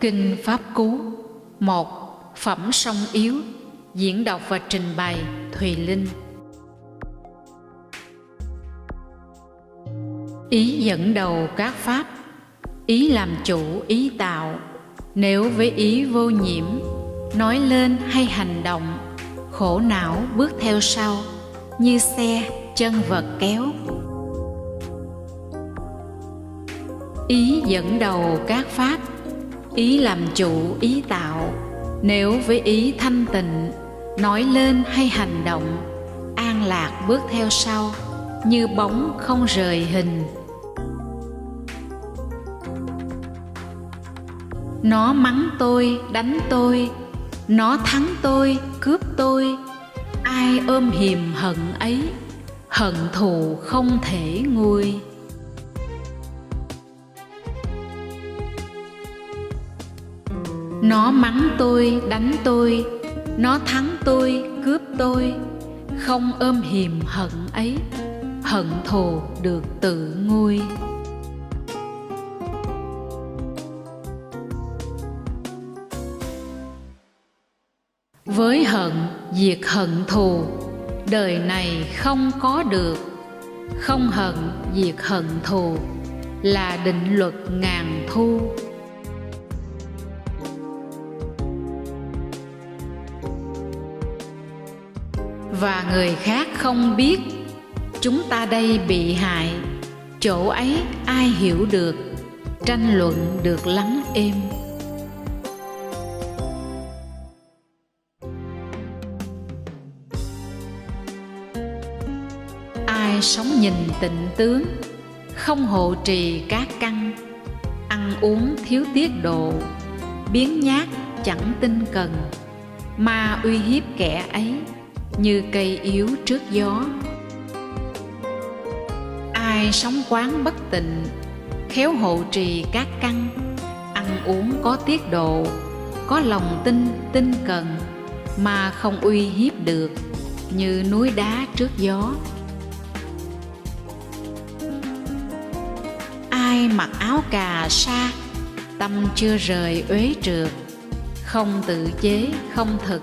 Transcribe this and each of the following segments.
Kinh Pháp Cú 1. Phẩm Song Yếu. Diễn đọc và trình bày Thùy Linh. Ý dẫn đầu các pháp, ý làm chủ ý tạo. Nếu với ý vô nhiễm, nói lên hay hành động, khổ não bước theo sau, như xe chân vật kéo. Ý dẫn đầu các pháp, ý làm chủ ý tạo. Nếu với ý thanh tịnh, nói lên hay hành động, an lạc bước theo sau, như bóng không rời hình. Nó mắng tôi, đánh tôi, nó thắng tôi, cướp tôi. Ai ôm hiềm hận ấy, hận thù không thể nguôi. Nó mắng tôi, đánh tôi, nó thắng tôi, cướp tôi. Không ôm hiềm hận ấy, hận thù được tự nguôi. Với hận diệt hận thù, đời này không có được. Không hận diệt hận thù, là định luật ngàn thu. Và người khác không biết, chúng ta đây bị hại. Chỗ ấy ai hiểu được, tranh luận được lắng êm. Ai sống nhìn tịnh tướng, không hộ trì các căn, ăn uống thiếu tiết độ, biếng nhác chẳng tinh cần, ma uy hiếp kẻ ấy như cây yếu trước gió. Ai sống quán bất tịnh, khéo hộ trì các căn, ăn uống có tiết độ, có lòng tin tinh cần, mà không uy hiếp được, như núi đá trước gió. Ai mặc áo cà sa, tâm chưa rời uế trượt, không tự chế không thực,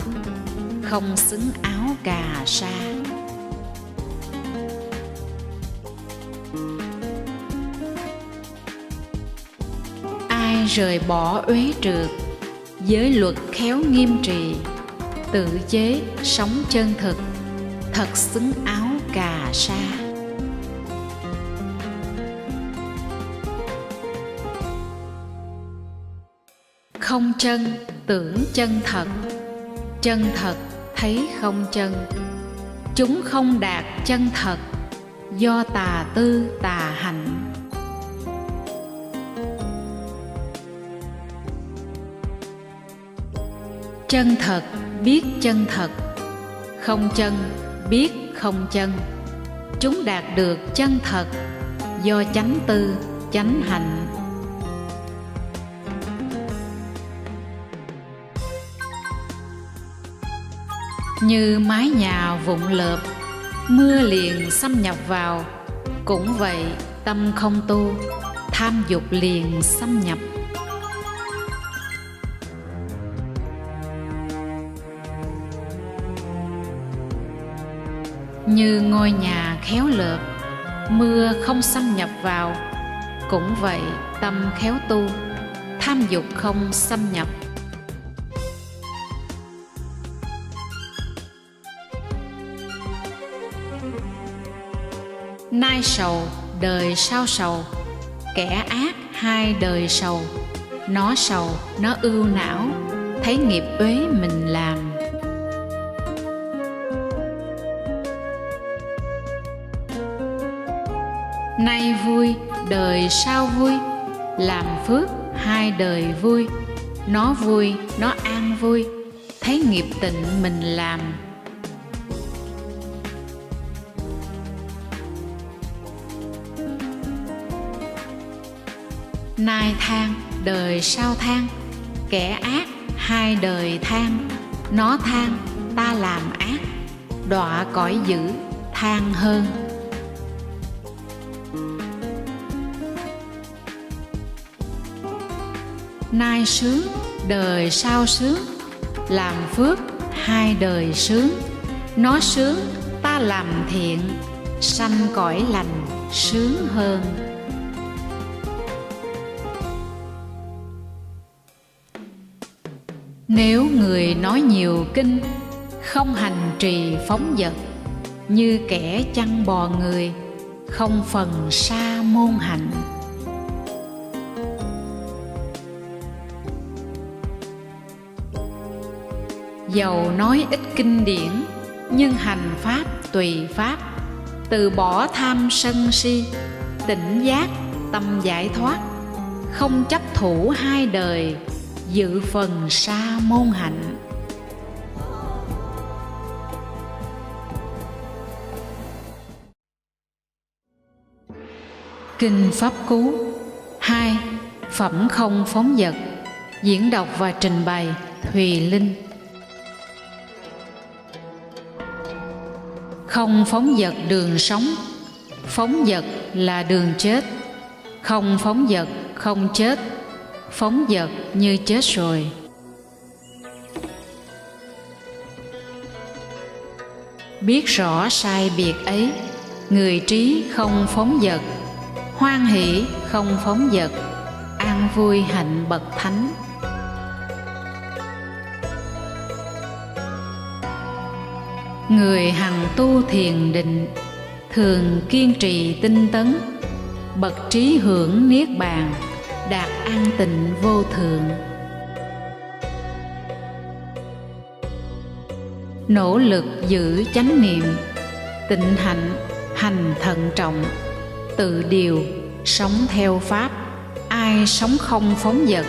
không xứng áo cà sa. Ai rời bỏ uế trượt, giới luật khéo nghiêm trì, tự chế sống chân thực, thật xứng áo cà sa. Không chân tưởng chân thật, chân thật thấy không chân. Chúng không đạt chân thật, do tà tư tà hạnh. Chân thật biết chân thật, không chân biết không chân. Chúng đạt được chân thật, do chánh tư chánh hạnh. Như mái nhà vụn lợp, mưa liền xâm nhập vào. Cũng vậy tâm không tu, tham dục liền xâm nhập. Như ngôi nhà khéo lợp, mưa không xâm nhập vào. Cũng vậy tâm khéo tu, tham dục không xâm nhập. Nay sầu, đời sau sầu, kẻ ác hai đời sầu. Nó sầu, nó ưu não, thấy nghiệp uế mình làm. Nay vui, đời sau vui, làm phước hai đời vui. Nó vui, nó an vui, thấy nghiệp tịnh mình làm. Nay than, đời sau than, kẻ ác hai đời than. Nó than, ta làm ác, đọa cõi dữ than hơn. nay sướng, đời sau sướng, làm phước hai đời sướng. Nó sướng, ta làm thiện, sanh cõi lành sướng hơn. Nếu người nói nhiều kinh, không hành trì phóng dật, như kẻ chăn bò người, không phần sa môn hạnh. Dầu nói ít kinh điển, nhưng hành pháp tùy pháp, từ bỏ tham sân si, tỉnh giác tâm giải thoát, không chấp thủ hai đời, dự phần sa môn hạnh. Kinh Pháp Cú 2. Phẩm không phóng dật. Diễn đọc và trình bày Thùy Linh. Không phóng dật đường sống, phóng dật là đường chết. Không phóng dật không chết, phóng dật như chết rồi. Biết rõ sai biệt ấy, người trí không phóng dật, hoan hỷ không phóng dật, an vui hạnh bậc thánh. Người hằng tu thiền định, thường kiên trì tinh tấn, bậc trí hưởng niết bàn, đạt an tịnh vô thượng. Nỗ lực giữ chánh niệm, tịnh hạnh, hành thận trọng, tự điều, sống theo pháp. Ai sống không phóng dật,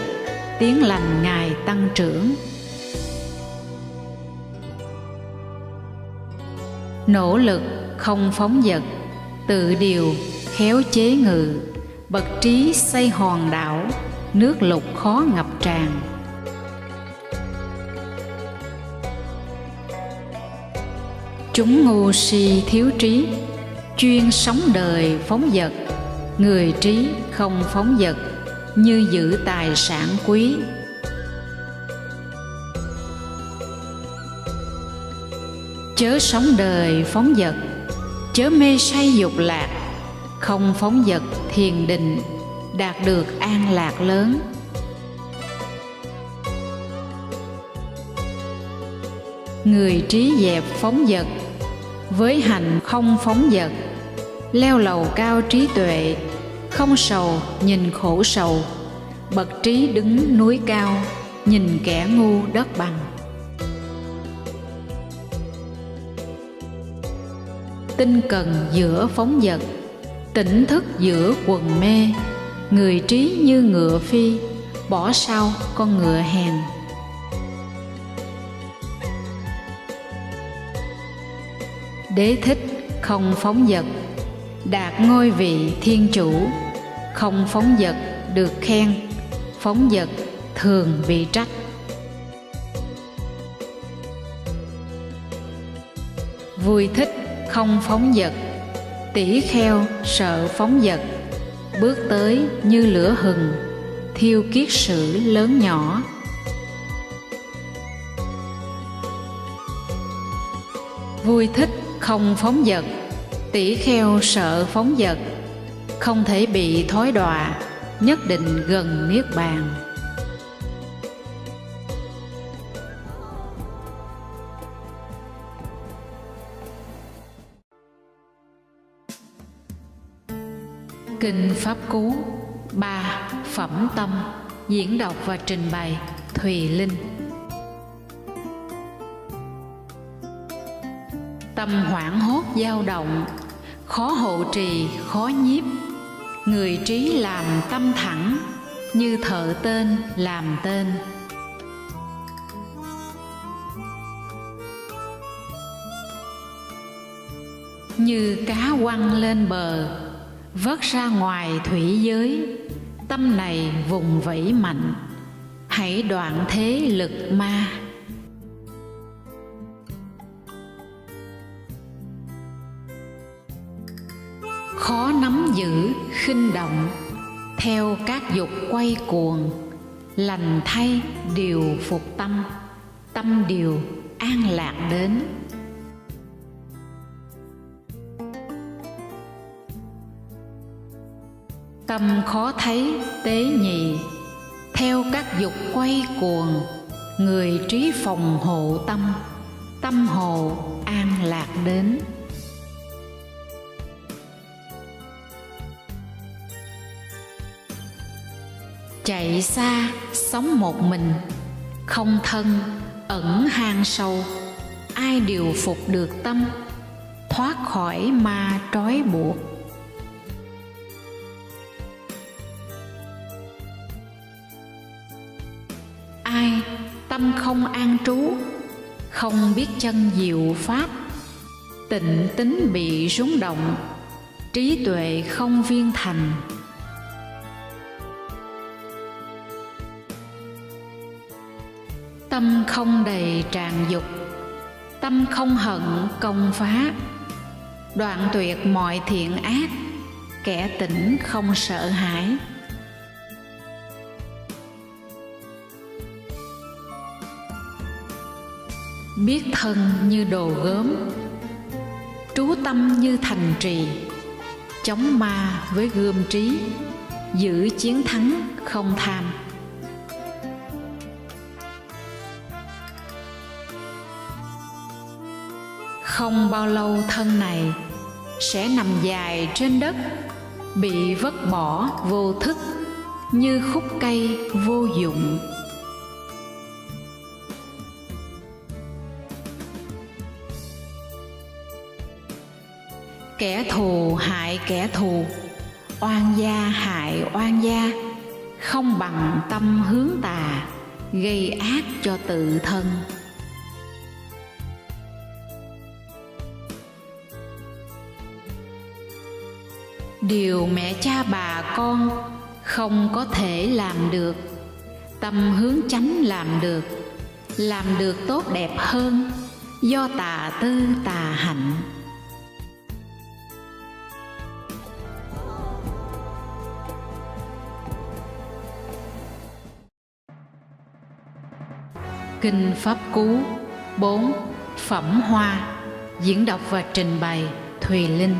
tiếng lành Ngài tăng trưởng. Nỗ lực không phóng dật, tự điều, khéo chế ngự, bậc trí xây hòn đảo, nước lục khó ngập tràn. Chúng ngu si thiếu trí, chuyên sống đời phóng dật, người trí không phóng dật, như giữ tài sản quý. Chớ sống đời phóng dật, chớ mê say dục lạc, không phóng dật thiền định, đạt được an lạc lớn. Người trí dẹp phóng dật, với hành không phóng dật, leo lầu cao trí tuệ, không sầu nhìn khổ sầu, bậc trí đứng núi cao, nhìn kẻ ngu đất bằng. Tinh cần giữa phóng dật, tỉnh thức giữa quần mê, người trí như ngựa phi, bỏ sau con ngựa hèn. Đế thích không phóng dật, đạt ngôi vị thiên chủ, không phóng dật được khen, phóng dật thường bị trách. Vui thích không phóng dật, tỷ kheo sợ phóng dật, bước tới như lửa hừng, thiêu kiết sử lớn nhỏ. Vui thích không phóng dật, tỷ kheo sợ phóng dật, không thể bị thói đọa, nhất định gần niết bàn. Kinh Pháp Cú 3. Phẩm tâm. Diễn đọc và trình bày Thùy Linh. Tâm hoảng hốt dao động, khó hộ trì khó nhiếp, người trí làm tâm thẳng, như thợ tên làm tên. Như cá quăng lên bờ, vớt ra ngoài thủy giới, tâm này vùng vẫy mạnh, hãy đoạn thế lực ma. Khó nắm giữ khinh động, theo các dục quay cuồng, Lành thay điều phục tâm, tâm điều an lạc đến. Tâm khó thấy tế nhị, theo các dục quay cuồng, người trí phòng hộ tâm, tâm hộ an lạc đến. Chạy xa sống một mình, không thân ẩn hang sâu, ai điều phục được tâm, thoát khỏi ma trói buộc. Ai tâm không an trú, không biết chân diệu pháp, tịnh tính bị rúng động, trí tuệ không viên thành. Tâm không đầy tràn dục, tâm không hận công phá, đoạn tuyệt mọi thiện ác, kẻ tỉnh không sợ hãi. Biết thân như đồ gốm, trú tâm như thành trì, chống ma với gươm trí, giữ chiến thắng không tham. Không bao lâu thân này sẽ nằm dài trên đất, bị vứt bỏ vô thức, như khúc cây vô dụng. Kẻ thù hại kẻ thù, oan gia hại oan gia, không bằng tâm hướng tà, gây ác cho tự thân. Điều mẹ cha bà con không có thể làm được, tâm hướng chánh làm được tốt đẹp hơn, do tà tư tà hạnh. Kinh Pháp Cú 4, Phẩm Hoa. Diễn đọc và trình bày Thùy Linh.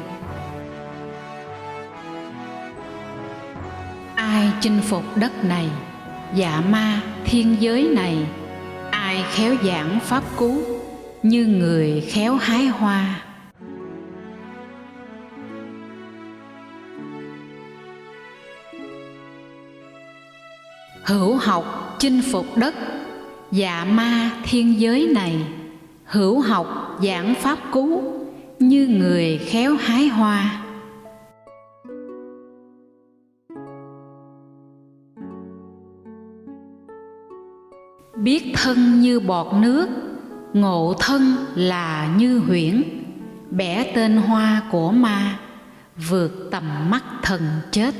Ai chinh phục đất này, dạ ma thiên giới này, ai khéo giảng Pháp Cú, như người khéo hái hoa. Hữu học chinh phục đất, dạ ma thiên giới này, hữu học giảng Pháp Cú, như người khéo hái hoa. Biết thân như bọt nước, ngộ thân là như huyễn, bẻ tên hoa của ma, vượt tầm mắt thần chết.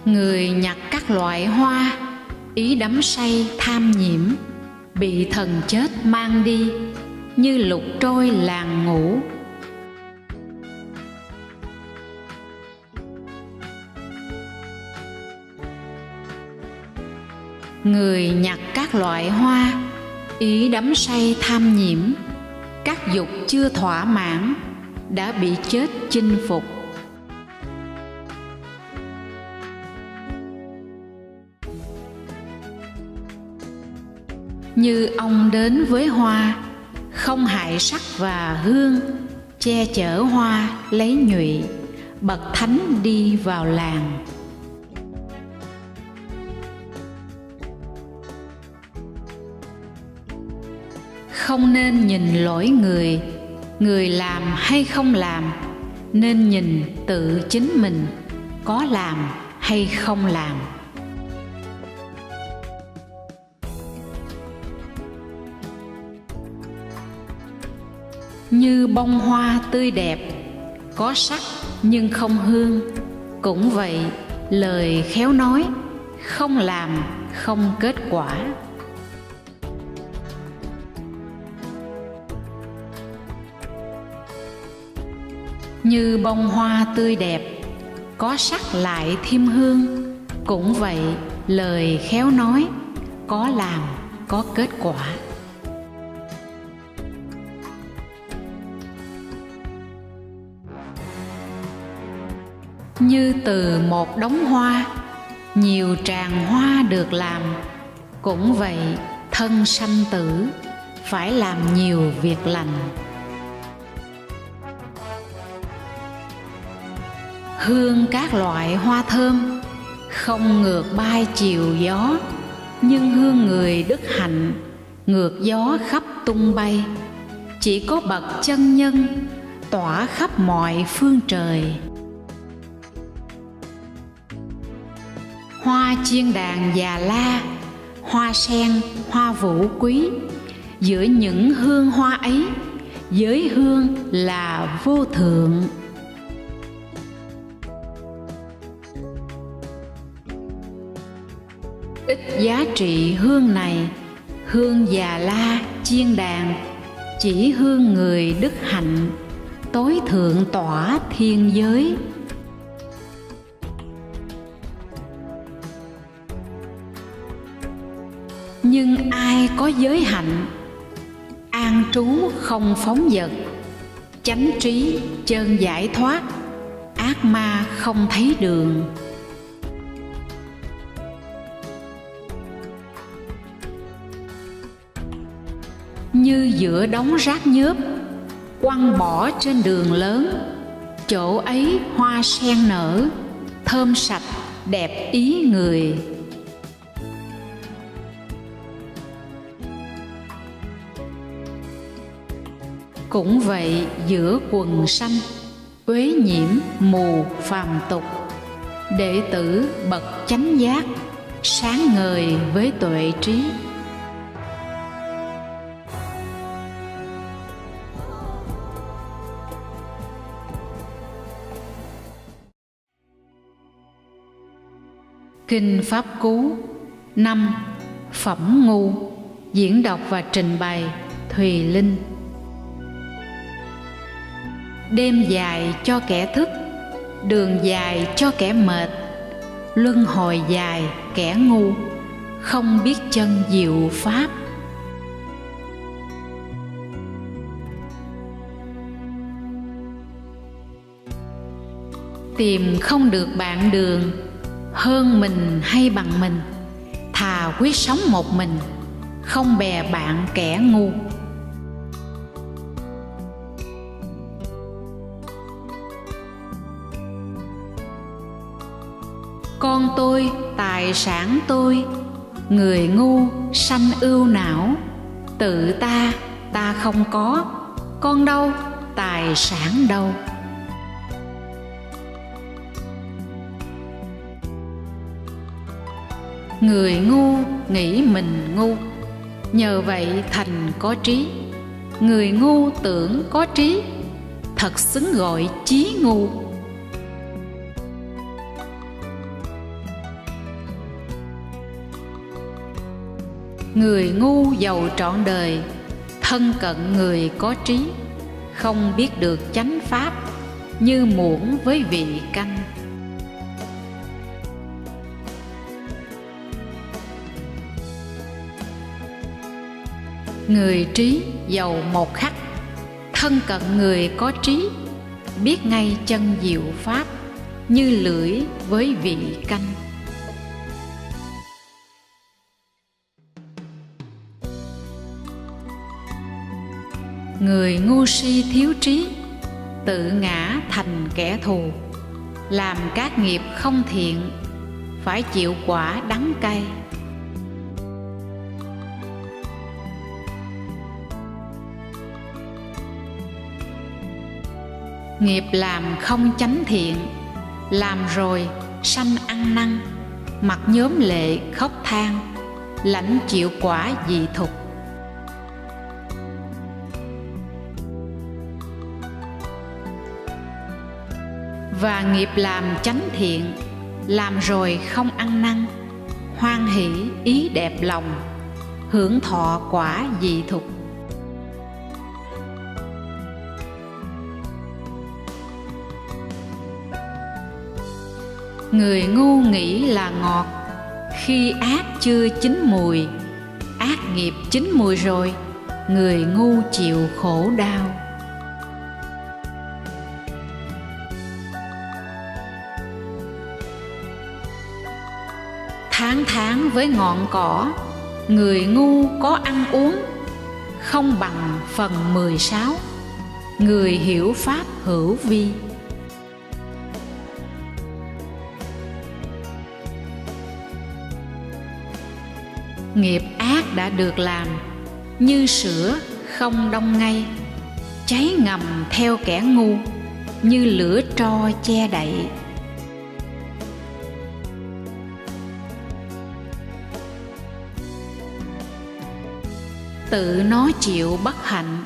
Người nhặt các loại hoa, ý đắm say tham nhiễm, bị thần chết mang đi, như lục trôi làng ngủ. Người nhặt các loại hoa, ý đắm say tham nhiễm, các dục chưa thỏa mãn, đã bị chết chinh phục. Như ông đến với hoa, không hại sắc và hương, che chở hoa lấy nhụy, bậc thánh đi vào làng. Không nên nhìn lỗi người, người làm hay không làm, nên nhìn tự chính mình, có làm hay không làm. Như bông hoa tươi đẹp, có sắc nhưng không hương, cũng vậy lời khéo nói, không làm không kết quả. Như bông hoa tươi đẹp, có sắc lại thêm hương. Cũng vậy, lời khéo nói, có làm, có kết quả. Như từ một đống hoa, nhiều tràng hoa được làm. Cũng vậy, thân sanh tử, phải làm nhiều việc lành. Hương các loại hoa thơm, không ngược bay chiều gió. Nhưng hương người đức hạnh, ngược gió khắp tung bay. Chỉ có bậc chân nhân, tỏa khắp mọi phương trời. Hoa chiên đàn Già La, hoa sen, hoa vũ quý. Giữa những hương hoa ấy, giới hương là vô thượng. Ít giá trị hương này, hương Già La chiên đàn, chỉ hương người đức hạnh, tối thượng tỏa thiên giới. Nhưng ai có giới hạnh, an trú không phóng dật, chánh trí chân giải thoát, ác ma không thấy đường. Như giữa đống rác nhớp, quăng bỏ trên đường lớn. Chỗ ấy hoa sen nở, thơm sạch, đẹp ý người. Cũng vậy, giữa quần sanh, uế nhiễm mù phàm tục. Đệ tử bậc chánh giác, sáng ngời với tuệ trí. Kinh Pháp Cú 5. Phẩm Ngu. Diễn đọc và trình bày Thùy Linh. Đêm dài cho kẻ thức, đường dài cho kẻ mệt. Luân hồi dài kẻ ngu, không biết chân diệu pháp. Tìm không được bạn đường, hơn mình hay bằng mình. Thà quyết sống một mình, không bè bạn kẻ ngu. Con tôi, tài sản tôi, người ngu sanh ưu não. Tự ta không có, con đâu, tài sản đâu. Người ngu nghĩ mình ngu, nhờ vậy thành có trí. Người ngu tưởng có trí, thật xứng gọi chí ngu. Người ngu giàu trọn đời, thân cận người có trí. Không biết được chánh pháp, như muỗng với vị canh. Người trí giàu một khắc, thân cận người có trí. Biết ngay chân diệu pháp, như lưỡi với vị canh. Người ngu si thiếu trí, tự ngã thành kẻ thù. Làm các nghiệp không thiện, phải chịu quả đắng cay. Nghiệp làm không chánh thiện, làm rồi sanh ăn năn. Mặt nhóm lệ khóc than, lãnh chịu quả dị thục. Và nghiệp làm chánh thiện, làm rồi không ăn năn. Hoan hỷ ý đẹp lòng, hưởng thọ quả dị thục. Người ngu nghĩ là ngọt, khi ác chưa chín mùi. Ác nghiệp chín mùi rồi, người ngu chịu khổ đau. Tháng tháng với ngọn cỏ, người ngu có ăn uống, không bằng phần 16, người hiểu pháp hữu vi. Nghiệp ác đã được làm, như sữa không đông ngay, cháy ngầm theo kẻ ngu, như lửa tro che đậy. Tự nó chịu bất hạnh,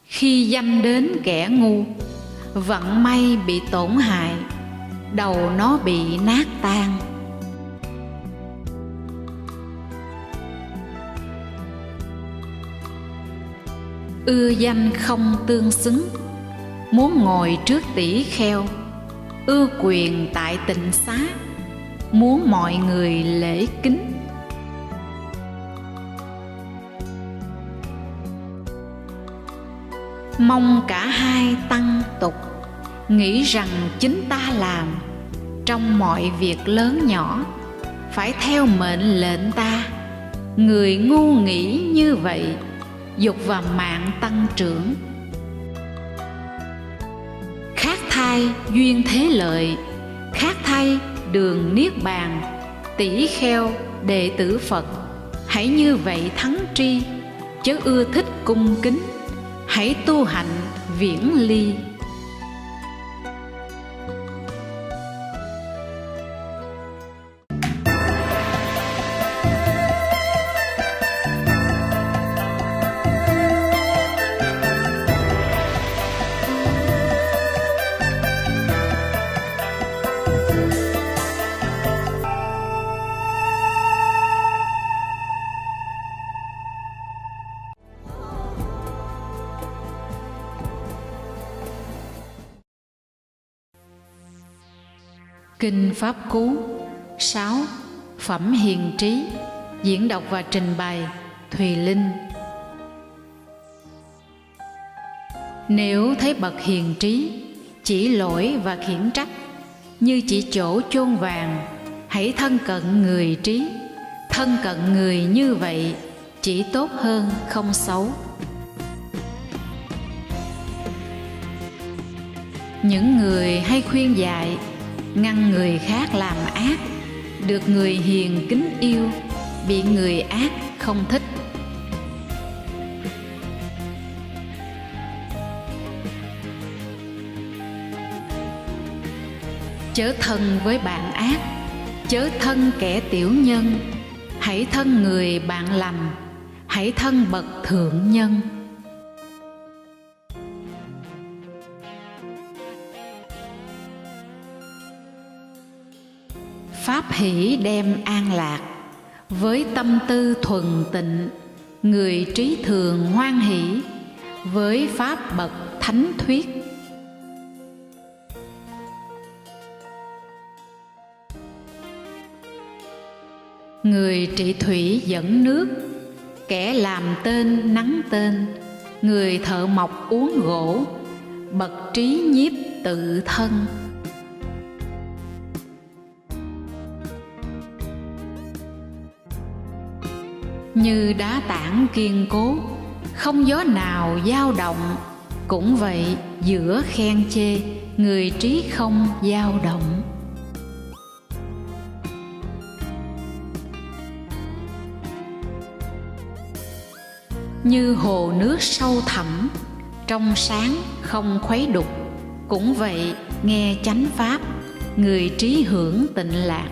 khi dăm đến kẻ ngu. Vận may bị tổn hại, đầu nó bị nát tan. Ưa danh không tương xứng, muốn ngồi trước tỷ kheo. Ưa quyền tại tịnh xá, muốn mọi người lễ kính. Mong cả hai tăng tục, nghĩ rằng chính ta làm. Trong mọi việc lớn nhỏ, phải theo mệnh lệnh ta. Người ngu nghĩ như vậy, dục và mạng tăng trưởng. Khác thay duyên thế lợi, khác thay đường niết bàn. Tỷ kheo đệ tử Phật, hãy như vậy thắng tri. Chớ ưa thích cung kính, hãy tu hạnh viễn ly. Kinh Pháp Cú 6. Phẩm Hiền Trí. Diễn đọc và trình bày Thùy Linh. Nếu thấy bậc hiền trí chỉ lỗi và khiển trách, như chỉ chỗ chôn vàng, hãy thân cận người trí. Thân cận người như vậy chỉ tốt hơn không xấu. Những người hay khuyên dạy, ngăn người khác làm ác, được người hiền kính yêu, bị người ác không thích. Chớ thân với bạn ác, chớ thân kẻ tiểu nhân. Hãy thân người bạn lành, hãy thân bậc thượng nhân. Pháp hỷ đem an lạc, với tâm tư thuần tịnh. Người trí thường hoan hỷ, với pháp bậc thánh thuyết. Người trị thủy dẫn nước, kẻ làm tên nắng tên. Người thợ mộc uống gỗ, bậc trí nhiếp tự thân. Như đá tảng kiên cố, không gió nào dao động. Cũng vậy giữa khen chê, người trí không dao động. Như hồ nước sâu thẳm, trong sáng không khuấy đục. Cũng vậy nghe chánh pháp, người trí hưởng tịnh lạc.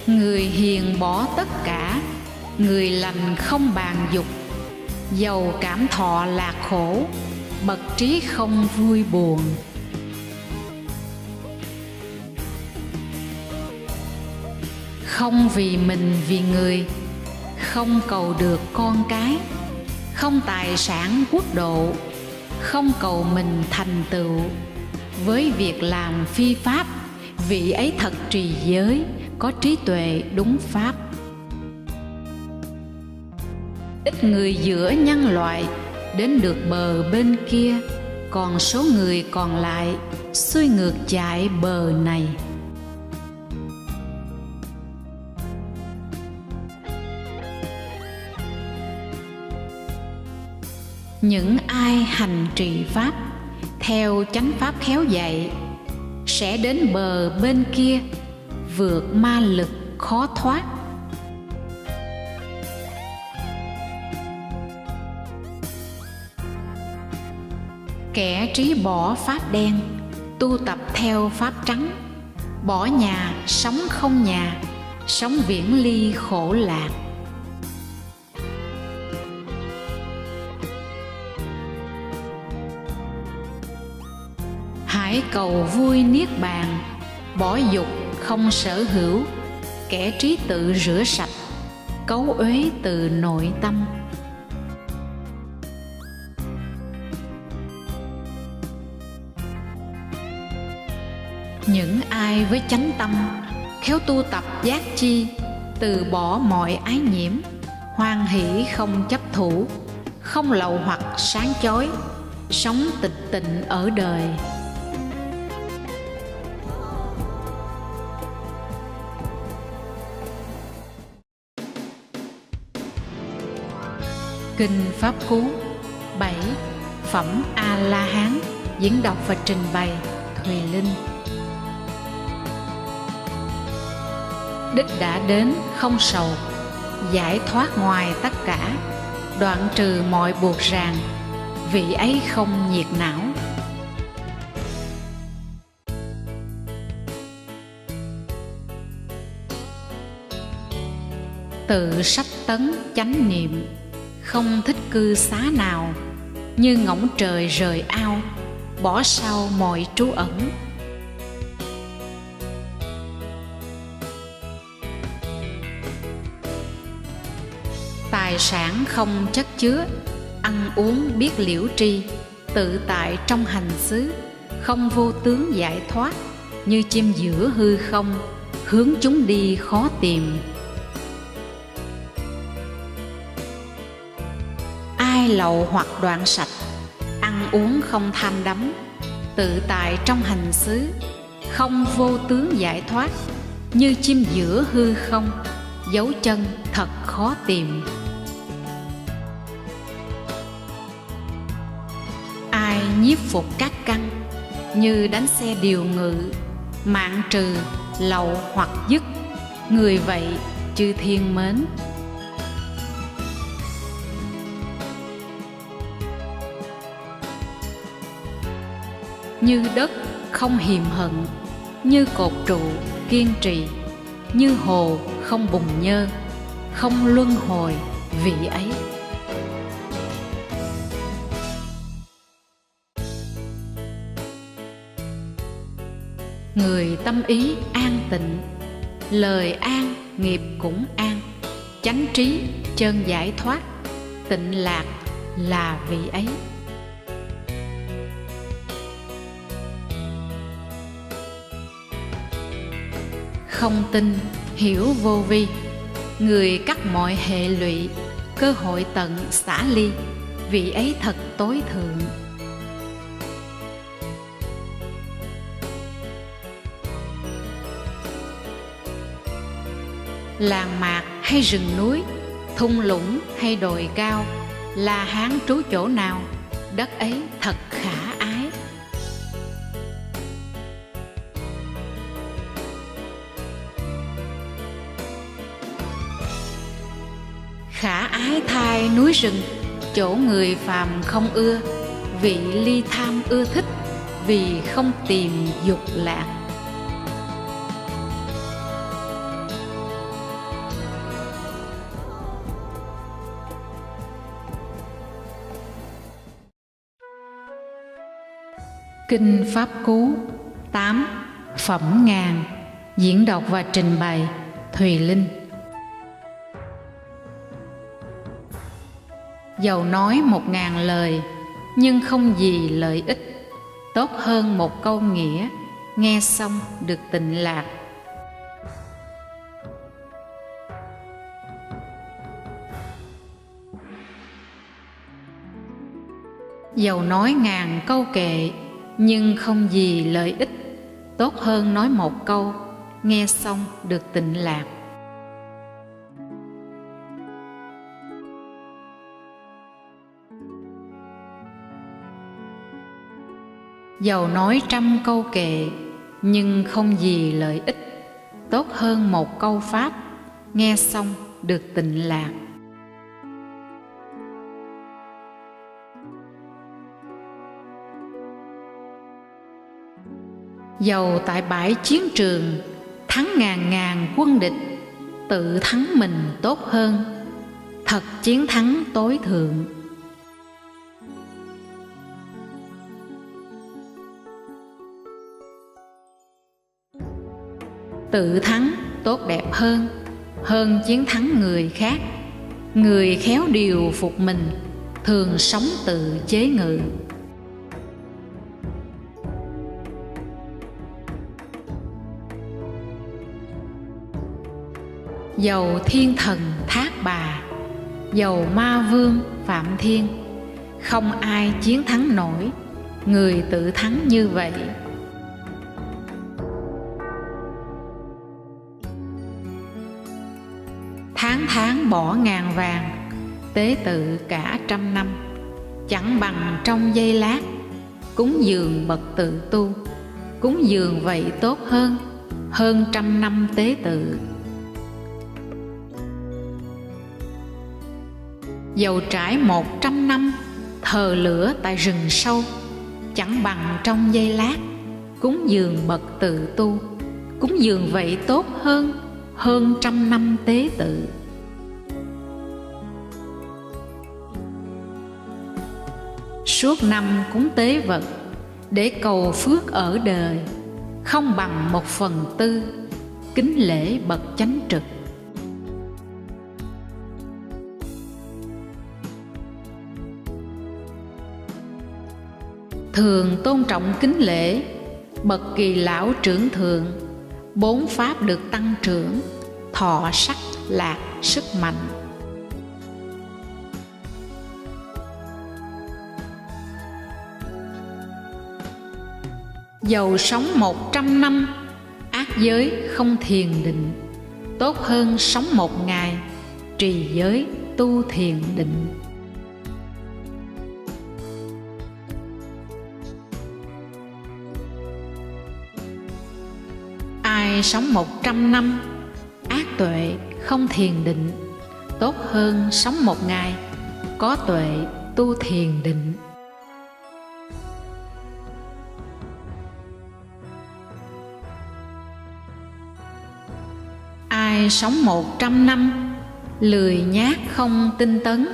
Người hiền bỏ tất cả, người lành không bàn dục. Dầu cảm thọ lạc khổ, bậc trí không vui buồn. Không vì mình vì người, không cầu được con cái. không tài sản quốc độ, không cầu mình thành tựu. Với việc làm phi pháp, vị ấy thật trì giới, có trí tuệ đúng pháp. Ít người giữa nhân loại đến được bờ bên kia, còn số người còn lại xuôi ngược chạy bờ này. Những ai hành trì pháp theo chánh pháp khéo dạy sẽ đến bờ bên kia, vượt ma lực khó thoát. Kẻ trí bỏ pháp đen, tu tập theo pháp trắng, bỏ nhà sống không nhà, sống viễn ly khổ lạc. Hãy cầu vui niết bàn, bỏ dục không sở hữu. Kẻ trí tự rửa sạch, cấu uế từ nội tâm. Những ai với chánh tâm khéo tu tập giác chi, từ bỏ mọi ái nhiễm, hoan hỷ không chấp thủ, không lậu hoặc sáng chói, sống tịch tịnh ở đời. Kinh Pháp Cú 7. Phẩm A-la-hán. Diễn đọc và trình bày Thùy Linh. Đích đã đến không sầu, giải thoát ngoài tất cả, đoạn trừ mọi buộc ràng, vị ấy không nhiệt não. Tự sách tấn chánh niệm, không thích cư xá nào, như ngỗng trời rời ao, bỏ sau mọi trú ẩn. Tài sản không chất chứa, ăn uống biết liễu tri, tự tại trong hành xứ, không vô tướng giải thoát, như chim giữa hư không, hướng chúng đi khó tìm. Ai lậu hoặc đoạn sạch, ăn uống không tham đắm, tự tại trong hành xứ, không vô tướng giải thoát, như chim giữa hư không, dấu chân thật khó tìm. Ai nhiếp phục các căn, như đánh xe điều ngự, mạng trừ lậu hoặc dứt, người vậy chư thiên mến. Như đất không hiềm hận, như cột trụ kiên trì, như hồ không bùng nhơ, không luân hồi vị ấy. Người tâm ý an tịnh, lời an nghiệp cũng an, chánh trí chân giải thoát, tịnh lạc là vị ấy. Không tin hiểu vô vi, người cắt mọi hệ lụy, cơ hội tận xả ly, vị ấy thật tối thượng. Làng mạc hay rừng núi, thung lũng hay đồi cao, La Hán trú chỗ nào, đất ấy thật khả ái. Khả ái thai núi rừng, chỗ người phàm không ưa, vị ly tham ưa thích, vì không tìm dục lạc. Kinh Pháp Cú 8. Phẩm ngàn. Diễn đọc và trình bày Thùy Linh. Dầu nói 1000 lời, nhưng không gì lợi ích, tốt hơn một câu nghĩa, nghe xong được tịnh lạc. Dầu nói 1000 câu kệ, nhưng không gì lợi ích, tốt hơn nói một câu, nghe xong được tịnh lạc. Dầu nói 100 câu kệ, nhưng không gì lợi ích, tốt hơn một câu pháp, nghe xong được tịnh lạc. Dầu tại bãi chiến trường thắng ngàn quân địch, tự thắng mình tốt hơn, thật chiến thắng tối thượng. Tự thắng tốt đẹp hơn chiến thắng người khác. Người khéo điều phục mình, thường sống tự chế ngự. Dầu thiên thần Thác Bà, dầu ma vương Phạm Thiên, không ai chiến thắng nổi người tự thắng như vậy. Tháng bỏ ngàn vàng, tế tự cả 100 năm, chẳng bằng trong giây lát, cúng dường bậc tự tu. Cúng dường vậy tốt hơn 100 năm tế tự. Dầu trải 100 năm thờ lửa tại rừng sâu, chẳng bằng trong giây lát, cúng dường bậc tự tu. Cúng dường vậy tốt hơn 100 năm tế tự. Suốt năm cúng tế vật để cầu phước ở đời, không bằng 1/4 kính lễ bậc chánh trực. Thường tôn trọng kính lễ bậc kỳ lão trưởng thượng, 4 pháp được tăng trưởng, thọ sắc lạc sức mạnh. Dầu sống 100 năm, ác giới không thiền định, tốt hơn sống 1 ngày, trì giới tu thiền định. Ai sống 100 năm, ác tuệ không thiền định, tốt hơn sống 1 ngày, có tuệ tu thiền định. Ai sống 100 năm, lười nhác không tinh tấn,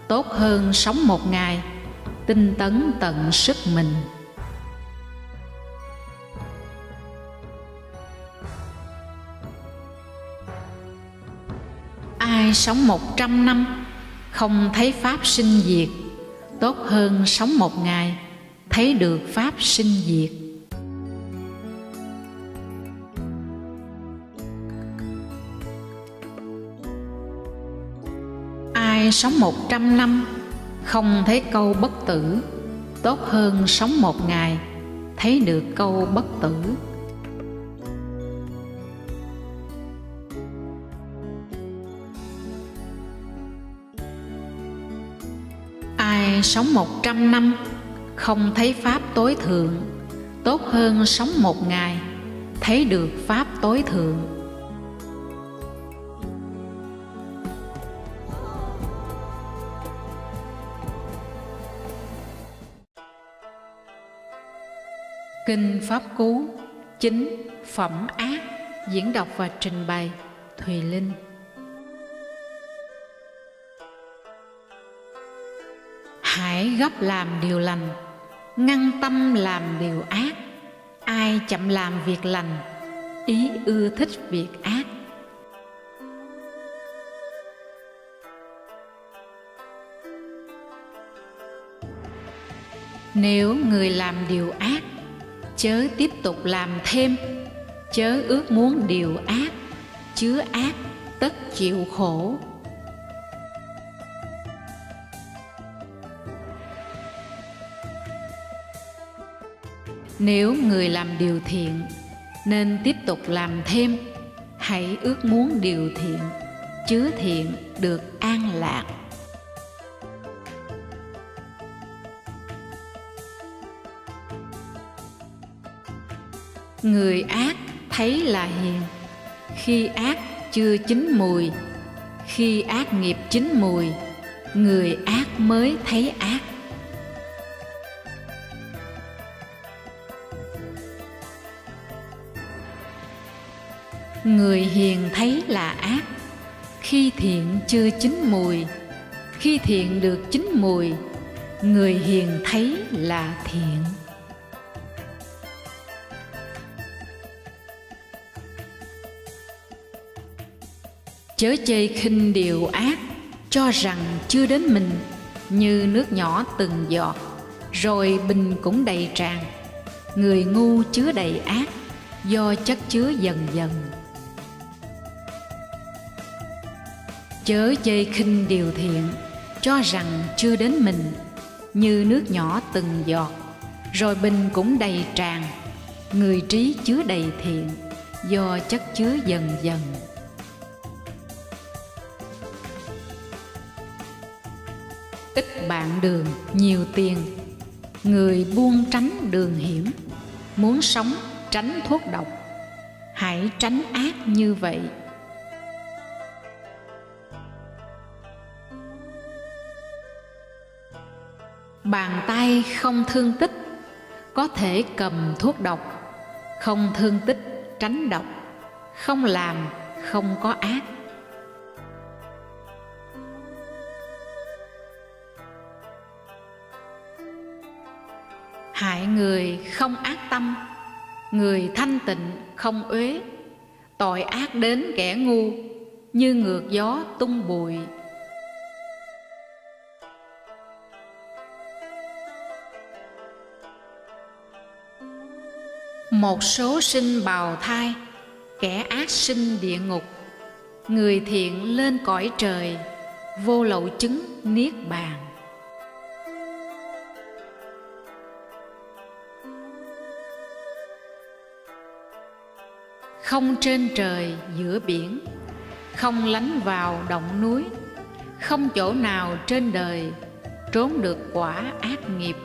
tốt hơn sống 1 ngày, tinh tấn tận sức mình. Ai sống 100 năm, không thấy pháp sinh diệt, tốt hơn sống 1 ngày, thấy được pháp sinh diệt. Ai sống 100 năm, không thấy câu bất tử, tốt hơn sống 1 ngày, thấy được câu bất tử. Ai sống 100 năm, không thấy pháp tối thượng, tốt hơn sống 1 ngày, thấy được pháp tối thượng. Kinh Pháp Cú 9 Phẩm Ác, diễn đọc và trình bày Thùy Linh. Hãy gấp làm điều lành, ngăn tâm làm điều ác. Ai chậm làm việc lành, ý ưa thích việc ác. Nếu người làm điều ác, chớ tiếp tục làm thêm, chớ ước muốn điều ác, chứa ác tất chịu khổ. Nếu người làm điều thiện, nên tiếp tục làm thêm, hãy ước muốn điều thiện, chứa thiện được an lạc. Người ác thấy là hiền, khi ác chưa chín mùi, khi ác nghiệp chín mùi, người ác mới thấy ác. Người hiền thấy là ác, khi thiện chưa chín mùi, khi thiện được chín mùi, người hiền thấy là thiện. Chớ chê khinh điều ác, cho rằng chưa đến mình, như nước nhỏ từng giọt, rồi bình cũng đầy tràn. Người ngu chứa đầy ác, do chất chứa dần dần. Chớ chê khinh điều thiện, cho rằng chưa đến mình, như nước nhỏ từng giọt, rồi bình cũng đầy tràn. Người trí chứa đầy thiện, do chất chứa dần dần. Ít bạn đường, nhiều tiền. Người buông tránh đường hiểm, muốn sống tránh thuốc độc, hãy tránh ác như vậy. Bàn tay không thương tích, có thể cầm thuốc độc. Không thương tích, tránh độc. Không làm, không có ác. Hại người không ác tâm, người thanh tịnh không uế. Tội ác đến kẻ ngu, như ngược gió tung bụi. Một số sinh bào thai, kẻ ác sinh địa ngục. Người thiện lên cõi trời, vô lậu chứng niết bàn. Không trên trời giữa biển, không lánh vào động núi. Không chỗ nào trên đời trốn được quả ác nghiệp.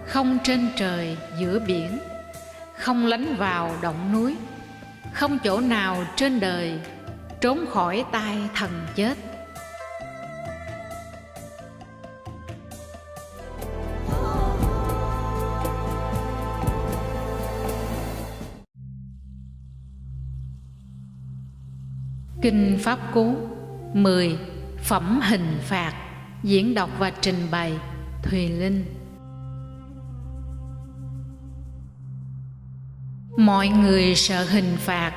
Không trên trời giữa biển, không lánh vào động núi. Không chỗ nào trên đời trốn khỏi tay thần chết. Kinh Pháp Cú 10. Phẩm hình phạt. Diễn đọc và trình bày Thùy Linh. Mọi người sợ hình phạt,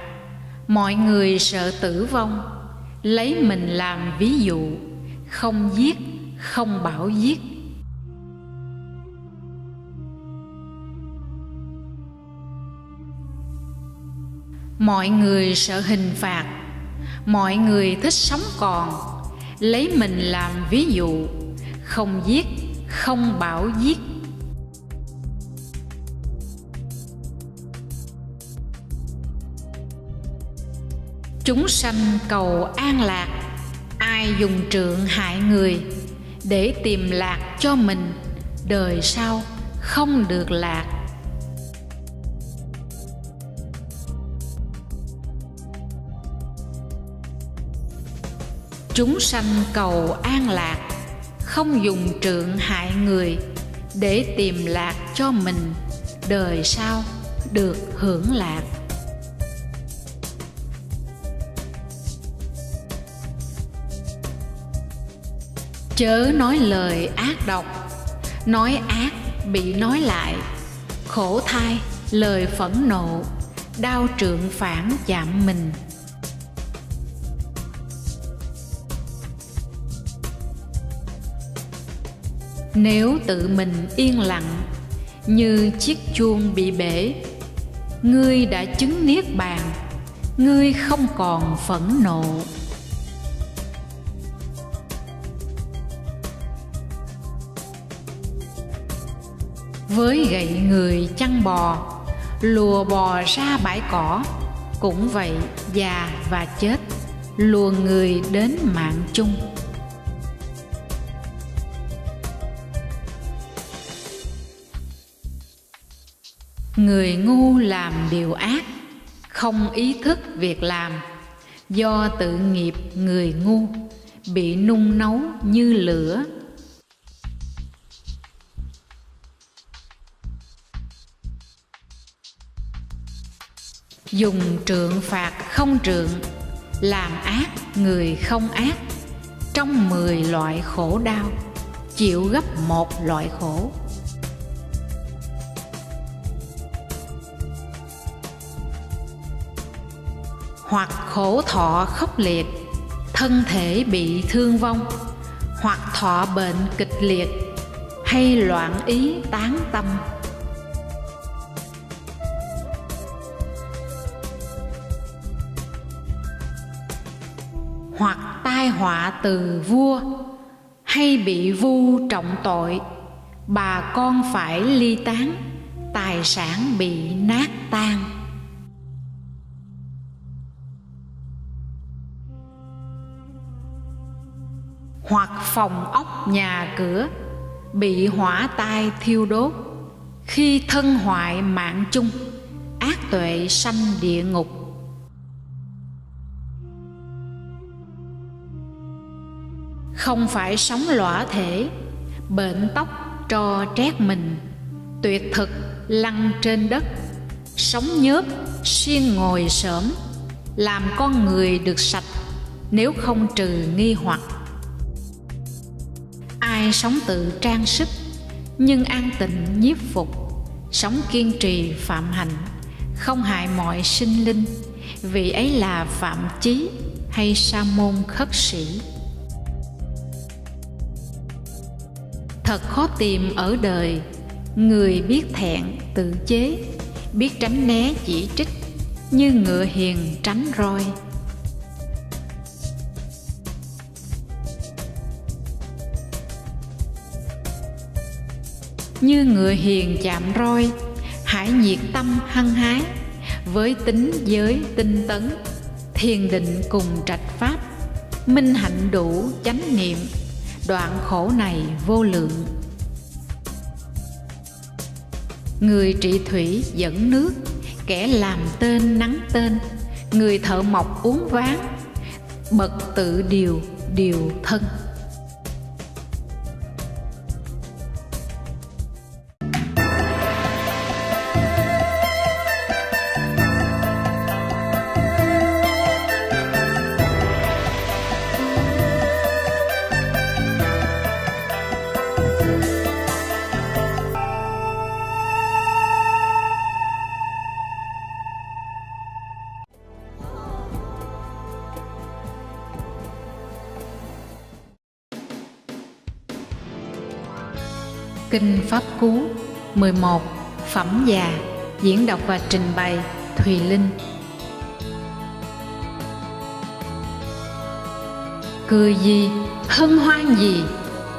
mọi người sợ tử vong. Lấy mình làm ví dụ, không giết, không bảo giết. Mọi người sợ hình phạt, mọi người thích sống còn. Lấy mình làm ví dụ, không giết, không bảo giết. Chúng sanh cầu an lạc, ai dùng trượng hại người, để tìm lạc cho mình, đời sau không được lạc. Chúng sanh cầu an lạc, không dùng trượng hại người, để tìm lạc cho mình, đời sau được hưởng lạc. Chớ nói lời ác độc, nói ác bị nói lại. Khổ thay lời phẫn nộ, đao trượng phản chạm mình. Nếu tự mình yên lặng như chiếc chuông bị bể, ngươi đã chứng niết bàn, ngươi không còn phẫn nộ. Với gậy người chăn bò, lùa bò ra bãi cỏ, cũng vậy, già và chết lùa người đến mạng chung. Người ngu làm điều ác, không ý thức việc làm, do tự nghiệp người ngu bị nung nấu như lửa. Dùng trượng phạt không trượng, làm ác người không ác. Trong 10 loại khổ đau, chịu gấp 1 loại khổ. Hoặc khổ thọ khốc liệt, thân thể bị thương vong, hoặc thọ bệnh kịch liệt, hay loạn ý tán tâm. Hoặc tai họa từ vua, hay bị vu trọng tội, bà con phải ly tán, tài sản bị nát tan. Hoặc phòng ốc nhà cửa bị hỏa tai thiêu đốt, khi thân hoại mạng chung, ác tuệ sanh địa ngục. Không phải sống lõa thể, bệnh tóc tro trét mình, tuyệt thực lăn trên đất, sống nhớp siêng ngồi xổm, làm con người được sạch nếu không trừ nghi hoặc. Ai sống tự trang sức nhưng an tịnh nhiếp phục, sống kiên trì phạm hạnh, không hại mọi sinh linh, vì ấy là Phạm Chí hay Sa môn khất sĩ. Thật khó tìm ở đời người biết thẹn tự chế, biết tránh né chỉ trích, như ngựa hiền tránh roi. Như ngựa hiền chạm roi, hãy nhiệt tâm hăng hái, với tính giới tinh tấn, thiền định cùng trạch pháp, minh hạnh đủ chánh niệm, đoạn khổ này vô lượng. Người trị thủy dẫn nước, kẻ làm tên nắng tên, người thợ mộc uốn ván, bậc tự điều điều thân. Kinh Pháp Cú 11. Phẩm già. Diễn đọc và trình bày Thùy Linh. Cười gì, hân hoan gì,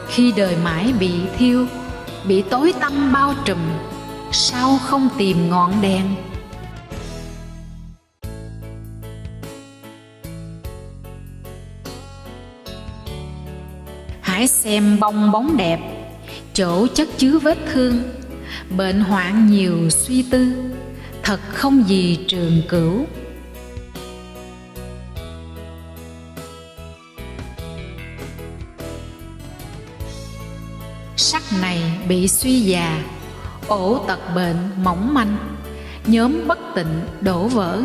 khi đời mãi bị thiêu, bị tối tăm bao trùm, sao không tìm ngọn đèn? Hãy xem bong bóng đẹp, chỗ chất chứa vết thương, bệnh hoạn nhiều suy tư, thật không gì trường cửu. Sắc này bị suy già, ổ tật bệnh mỏng manh, nhóm bất tịnh đổ vỡ,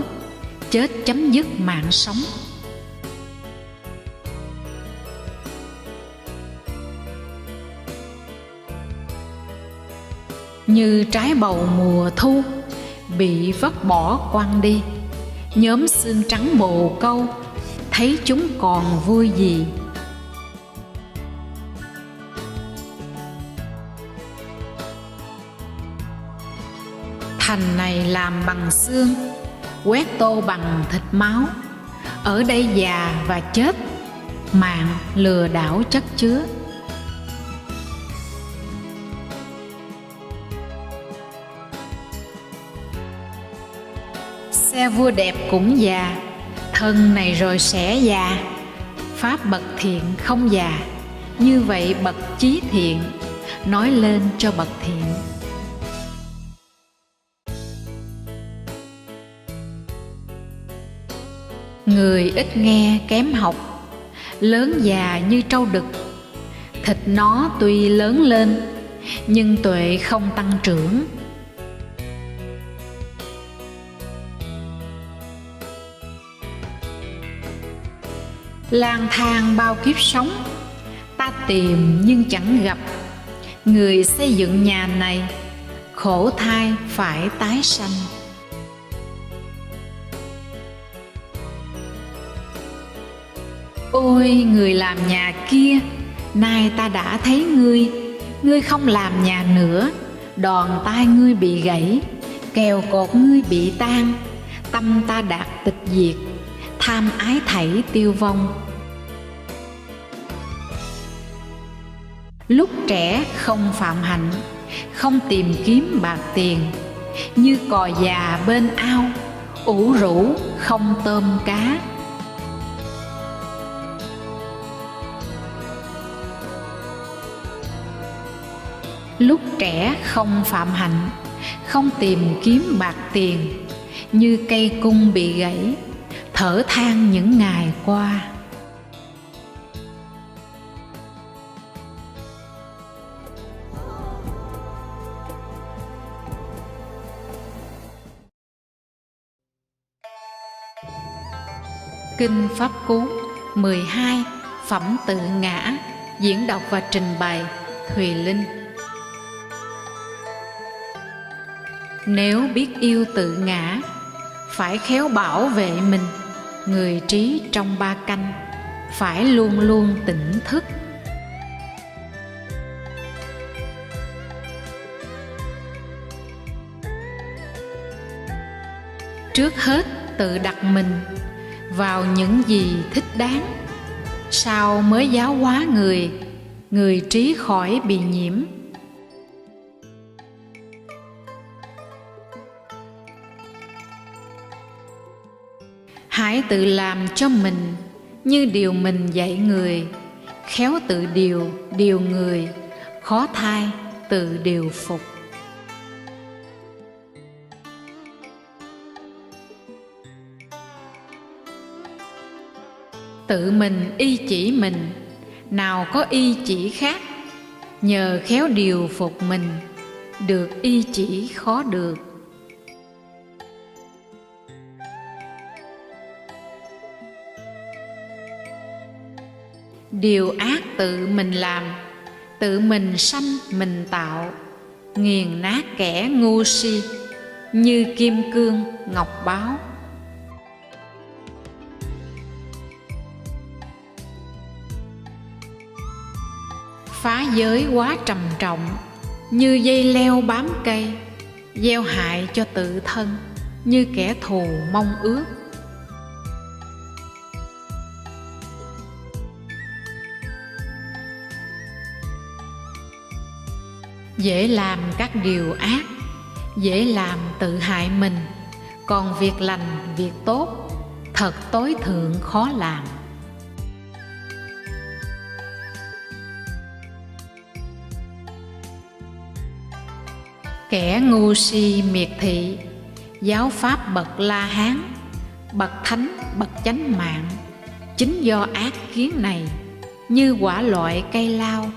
chết chấm dứt mạng sống. Như trái bầu mùa thu bị vứt bỏ quăng đi, nhóm xương trắng bồ câu, thấy chúng còn vui gì. Thành này làm bằng xương, quét tô bằng thịt máu. Ở đây già và chết, mạng lừa đảo chất chứa. Xe vua đẹp cũng già, thân này rồi sẽ già. Pháp bậc thiện không già, như vậy bậc chí thiện, nói lên cho bậc thiện. Người ít nghe kém học, lớn già như trâu đực. Thịt nó tuy lớn lên, nhưng tuệ không tăng trưởng. Lang thang bao kiếp sống, ta tìm nhưng chẳng gặp. Người xây dựng nhà này, khổ thai phải tái sanh. Ôi người làm nhà kia, nay ta đã thấy ngươi. Ngươi không làm nhà nữa, đòn tay ngươi bị gãy, kèo cột ngươi bị tan. Tâm ta đạt tịch diệt, tham ái thảy tiêu vong. Lúc trẻ không phạm hạnh, không tìm kiếm bạc tiền. Như cò già bên ao, ủ rũ không tôm cá. Lúc trẻ không phạm hạnh, không tìm kiếm bạc tiền. Như cây cung bị gãy, thở than những ngày qua. Kinh Pháp Cú 12 Phẩm Tự Ngã. Diễn đọc và trình bày Thùy Linh. Nếu biết yêu tự ngã, phải khéo bảo vệ mình. Người trí trong ba canh, phải luôn luôn tỉnh thức. Trước hết tự đặt mình vào những gì thích đáng, sau mới giáo hóa người, người trí khỏi bị nhiễm. Hãy tự làm cho mình như điều mình dạy người, khéo tự điều người, khó thai tự điều phục. Tự mình y chỉ mình, nào có y chỉ khác. Nhờ khéo điều phục mình, được y chỉ khó được. Điều ác tự mình làm, tự mình sanh mình tạo. Nghiền nát kẻ ngu si, như kim cương ngọc báu. Phá giới quá trầm trọng, như dây leo bám cây. Gieo hại cho tự thân, như kẻ thù mong ước. Dễ làm các điều ác, dễ làm tự hại mình. Còn việc lành, việc tốt, thật tối thượng khó làm. Kẻ ngu si miệt thị, giáo pháp bậc La Hán, bậc thánh, bậc chánh mạng. Chính do ác kiến này, như quả loại cây lao,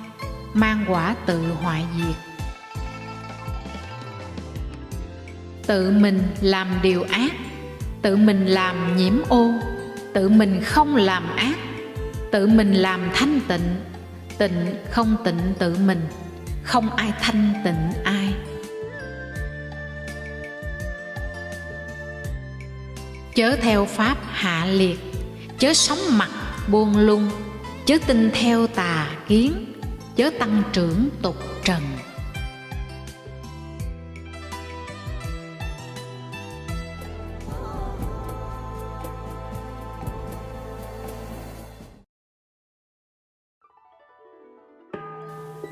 mang quả tự hoại diệt. Tự mình làm điều ác, tự mình làm nhiễm ô. Tự mình không làm ác, tự mình làm thanh tịnh. Tịnh không tịnh tự mình, không ai thanh tịnh ai. Chớ theo pháp hạ liệt, chớ sống mặt buông lung. Chớ tin theo tà kiến, chớ tăng trưởng tục trần.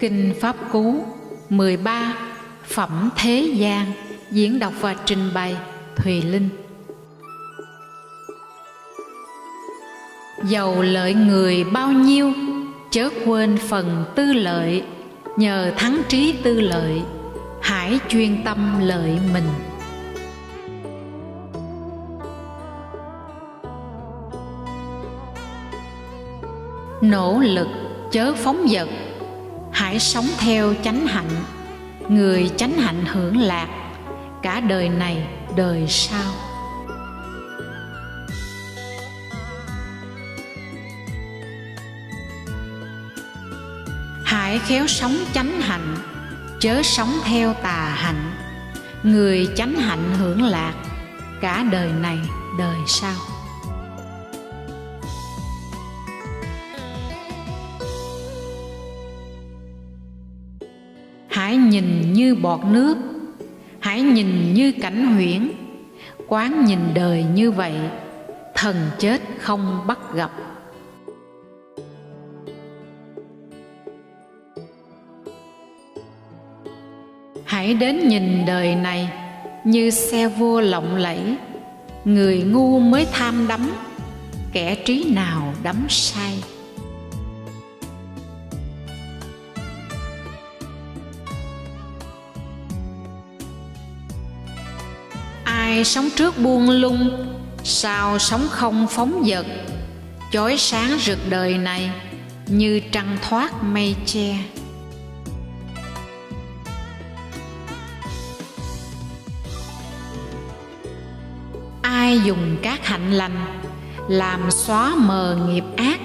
Kinh Pháp Cú 13. Phẩm Thế gian. Diễn đọc và trình bày Thùy Linh. Dầu lợi người bao nhiêu, chớ quên phần tư lợi. Nhờ thắng trí tư lợi, hãy chuyên tâm lợi mình. Nỗ lực chớ phóng dật, hãy sống theo chánh hạnh. Người chánh hạnh hưởng lạc, cả đời này đời sau. Hãy khéo sống chánh hạnh, chớ sống theo tà hạnh. Người chánh hạnh hưởng lạc, cả đời này đời sau. Hãy nhìn như bọt nước, hãy nhìn như cảnh huyễn. Quán nhìn đời như vậy, thần chết không bắt gặp. Hãy đến nhìn đời này như xe vua lộng lẫy. Người ngu mới tham đắm, kẻ trí nào đắm say. Ai sống trước buông lung, sao sống không phóng dật. Chói sáng rực đời này, như trăng thoát mây che. Ai dùng các hạnh lành làm xóa mờ nghiệp ác.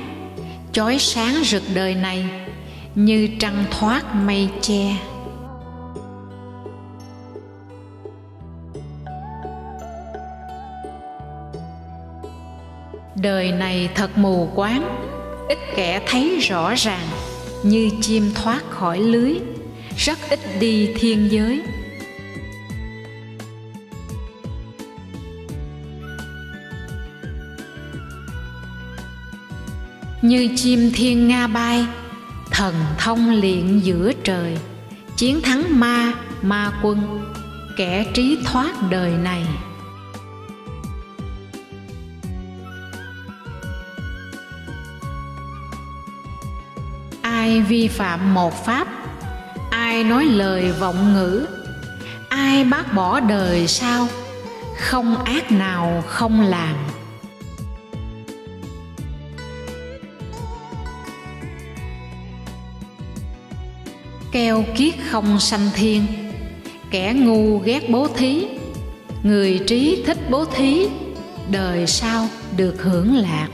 Chói sáng rực đời này, như trăng thoát mây che. Đời này thật mù quáng, ít kẻ thấy rõ ràng. Như chim thoát khỏi lưới, rất ít đi thiên giới. Như chim thiên nga bay, thần thông liệng giữa trời. Chiến thắng ma quân, kẻ trí thoát đời này. Ai vi phạm một pháp, ai nói lời vọng ngữ, ai bác bỏ đời sau, không ác nào không làm. Keo kiết không sanh thiên, kẻ ngu ghét bố thí. Người trí thích bố thí, đời sau được hưởng lạc.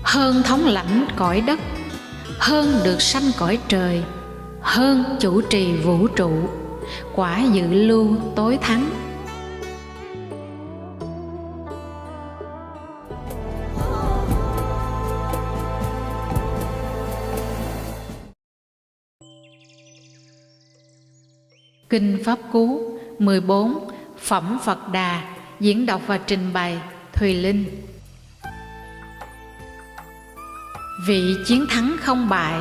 Hơn thống lãnh cõi đất, hơn được sanh cõi trời, hơn chủ trì vũ trụ, quả dự lưu tối thắng. Kinh Pháp Cú 14. Phẩm Phật Đà. Diễn đọc và trình bày Thùy Linh. Vị chiến thắng không bại,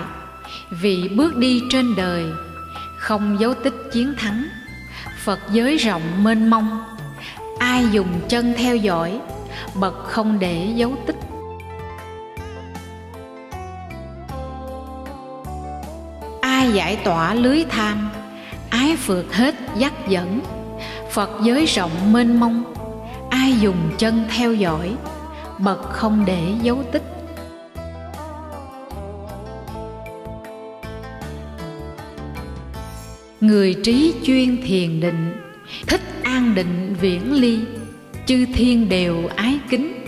vị bước đi trên đời, không dấu tích chiến thắng. Phật giới rộng mênh mông, ai dùng chân theo dõi, bậc không để dấu tích. Ai giải tỏa lưới tham, ái phượt hết dắt dẫn. Phật giới rộng mênh mông, ai dùng chân theo dõi, bậc không để dấu tích. Người trí chuyên thiền định, thích an định viễn ly. Chư thiên đều ái kính,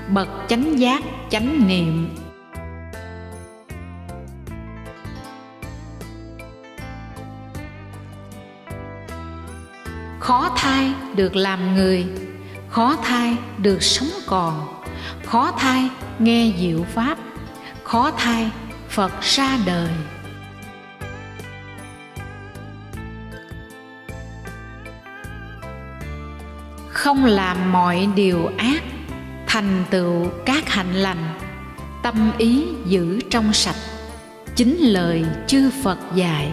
bậc chánh giác chánh niệm. Khó thai được làm người, khó thai được sống còn. Khó thai nghe diệu pháp, khó thai Phật ra đời. Không làm mọi điều ác, thành tựu các hạnh lành, tâm ý giữ trong sạch, chính lời chư Phật dạy.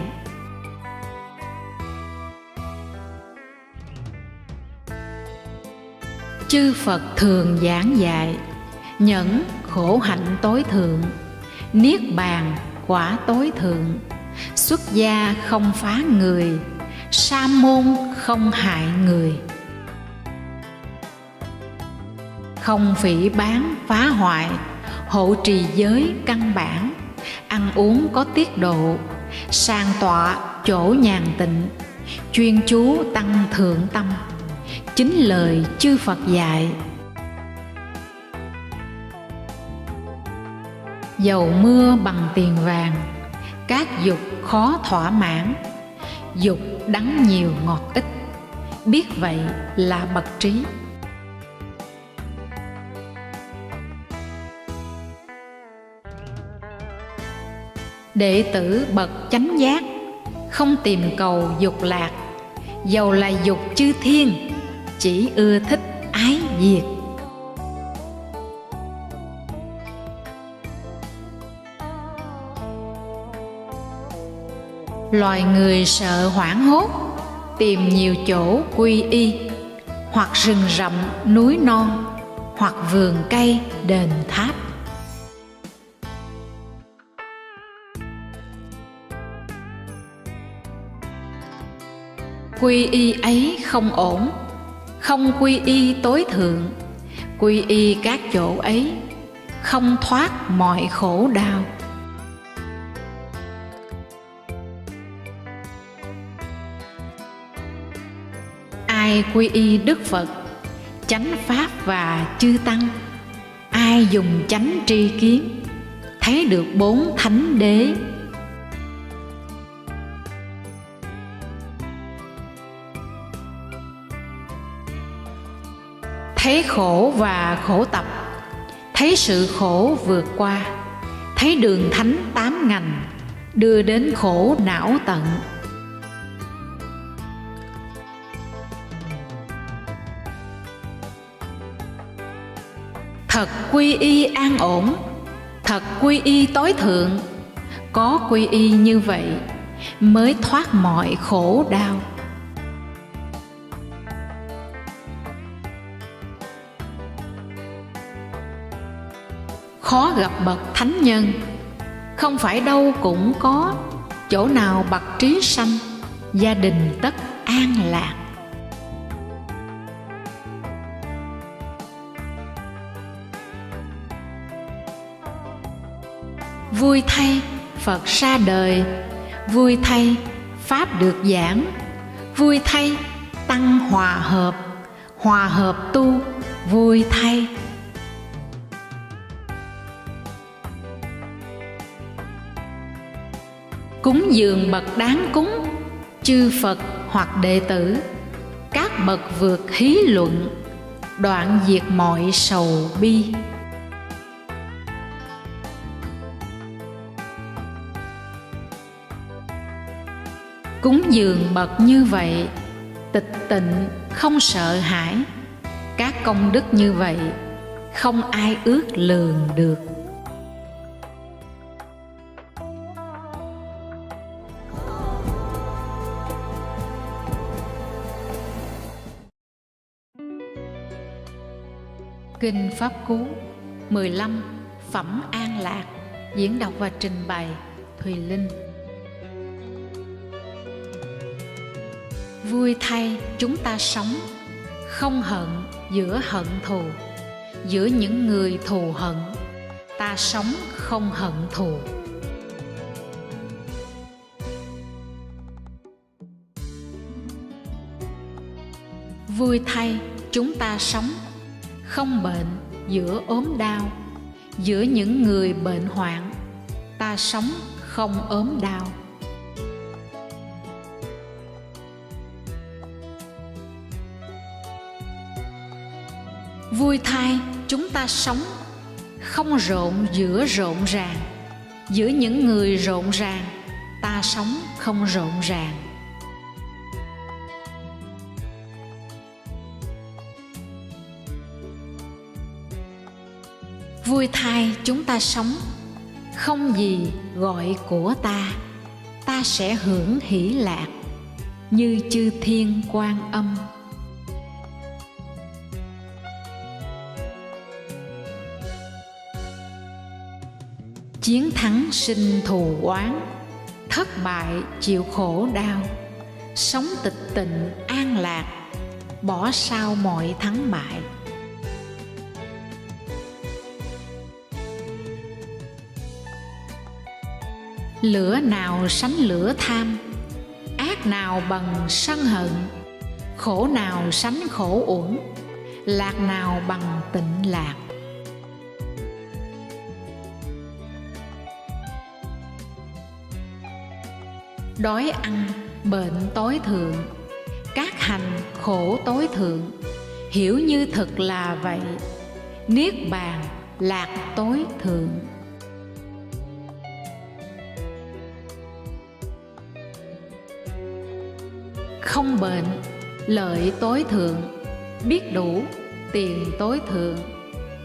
Chư Phật thường giảng dạy, nhẫn khổ hạnh tối thượng, niết bàn quả tối thượng, xuất gia không phá người, sa môn không hại người, không phỉ báng phá hoại, hộ trì giới căn bản, ăn uống có tiết độ, sàng tọa chỗ nhàn tịnh, chuyên chú tăng thượng tâm, chính lời chư Phật dạy. Dầu mưa bằng tiền vàng, các dục khó thỏa mãn, dục đắng nhiều ngọt ít, biết vậy là bậc trí. Đệ tử bậc chánh giác, không tìm cầu dục lạc, dầu là dục chư thiên, chỉ ưa thích ái diệt. Loài người sợ hoảng hốt, tìm nhiều chỗ quy y, hoặc rừng rậm núi non, hoặc vườn cây đền tháp. Quy y ấy không ổn, không quy y tối thượng, quy y các chỗ ấy, không thoát mọi khổ đau. Ai quy y Đức Phật, chánh Pháp và chư Tăng, ai dùng chánh tri kiến, thấy được bốn thánh đế. Thấy khổ và khổ tập, thấy sự khổ vượt qua, thấy đường thánh tám ngành, đưa đến khổ não tận. Thật quy y an ổn, thật quy y tối thượng, có quy y như vậy mới thoát mọi khổ đau. Khó gặp bậc thánh nhân, không phải đâu cũng có, chỗ nào bậc trí sanh, gia đình tất an lạc. Vui thay Phật ra đời, vui thay Pháp được giảng, vui thay Tăng hòa hợp tu, vui thay. Cúng dường bậc đáng cúng, chư Phật hoặc đệ tử, các bậc vượt hí luận, đoạn diệt mọi sầu bi. Cúng dường bậc như vậy, tịch tịnh không sợ hãi, các công đức như vậy không ai ước lường được. Kinh Pháp Cú 15 Phẩm An Lạc. Diễn đọc và trình bày Thùy Linh. Vui thay chúng ta sống, không hận giữa hận thù, giữa những người thù hận, ta sống không hận thù. Vui thay chúng ta sống, không bệnh giữa ốm đau, giữa những người bệnh hoạn, ta sống không ốm đau. Vui thay chúng ta sống, không rộn giữa rộn ràng, giữa những người rộn ràng, ta sống không rộn ràng. Vui thay chúng ta sống, không gì gọi của ta, ta sẽ hưởng hỷ lạc như chư thiên Quan Âm. Chiến thắng sinh thù oán, thất bại chịu khổ đau, sống tịch tịnh an lạc, bỏ sau mọi thắng bại. Lửa nào sánh lửa tham, ác nào bằng sân hận, khổ nào sánh khổ uẩn, lạc nào bằng tịnh lạc. Đói ăn, bệnh tối thượng, các hành khổ tối thượng, hiểu như thực là vậy, niết bàn lạc tối thượng. Không bệnh, lợi tối thượng, biết đủ, tiền tối thượng,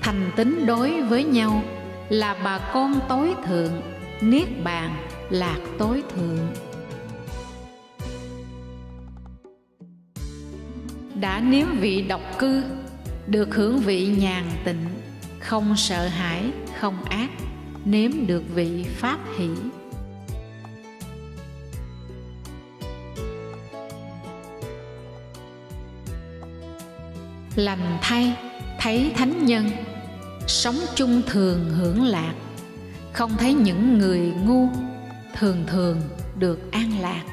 thành tín đối với nhau, là bà con tối thượng, niết bàn lạc tối thượng. Đã nếm vị độc cư, được hưởng vị nhàn tịnh, không sợ hãi, không ác, nếm được vị pháp hỷ. Lành thay, thấy thánh nhân, sống chung thường hưởng lạc, không thấy những người ngu, thường thường được an lạc.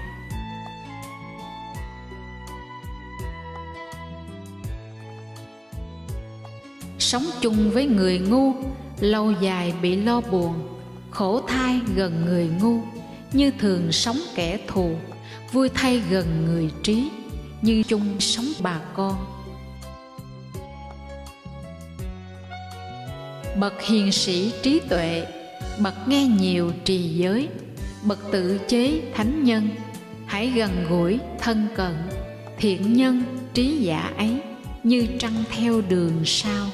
Sống chung với người ngu, lâu dài bị lo buồn, khổ thay gần người ngu, như thường sống kẻ thù, vui thay gần người trí, như chung sống bà con. Bậc hiền sĩ trí tuệ, bậc nghe nhiều trì giới, bậc tự chế thánh nhân, hãy gần gũi thân cận, thiện nhân trí giả ấy, như trăng theo đường sao.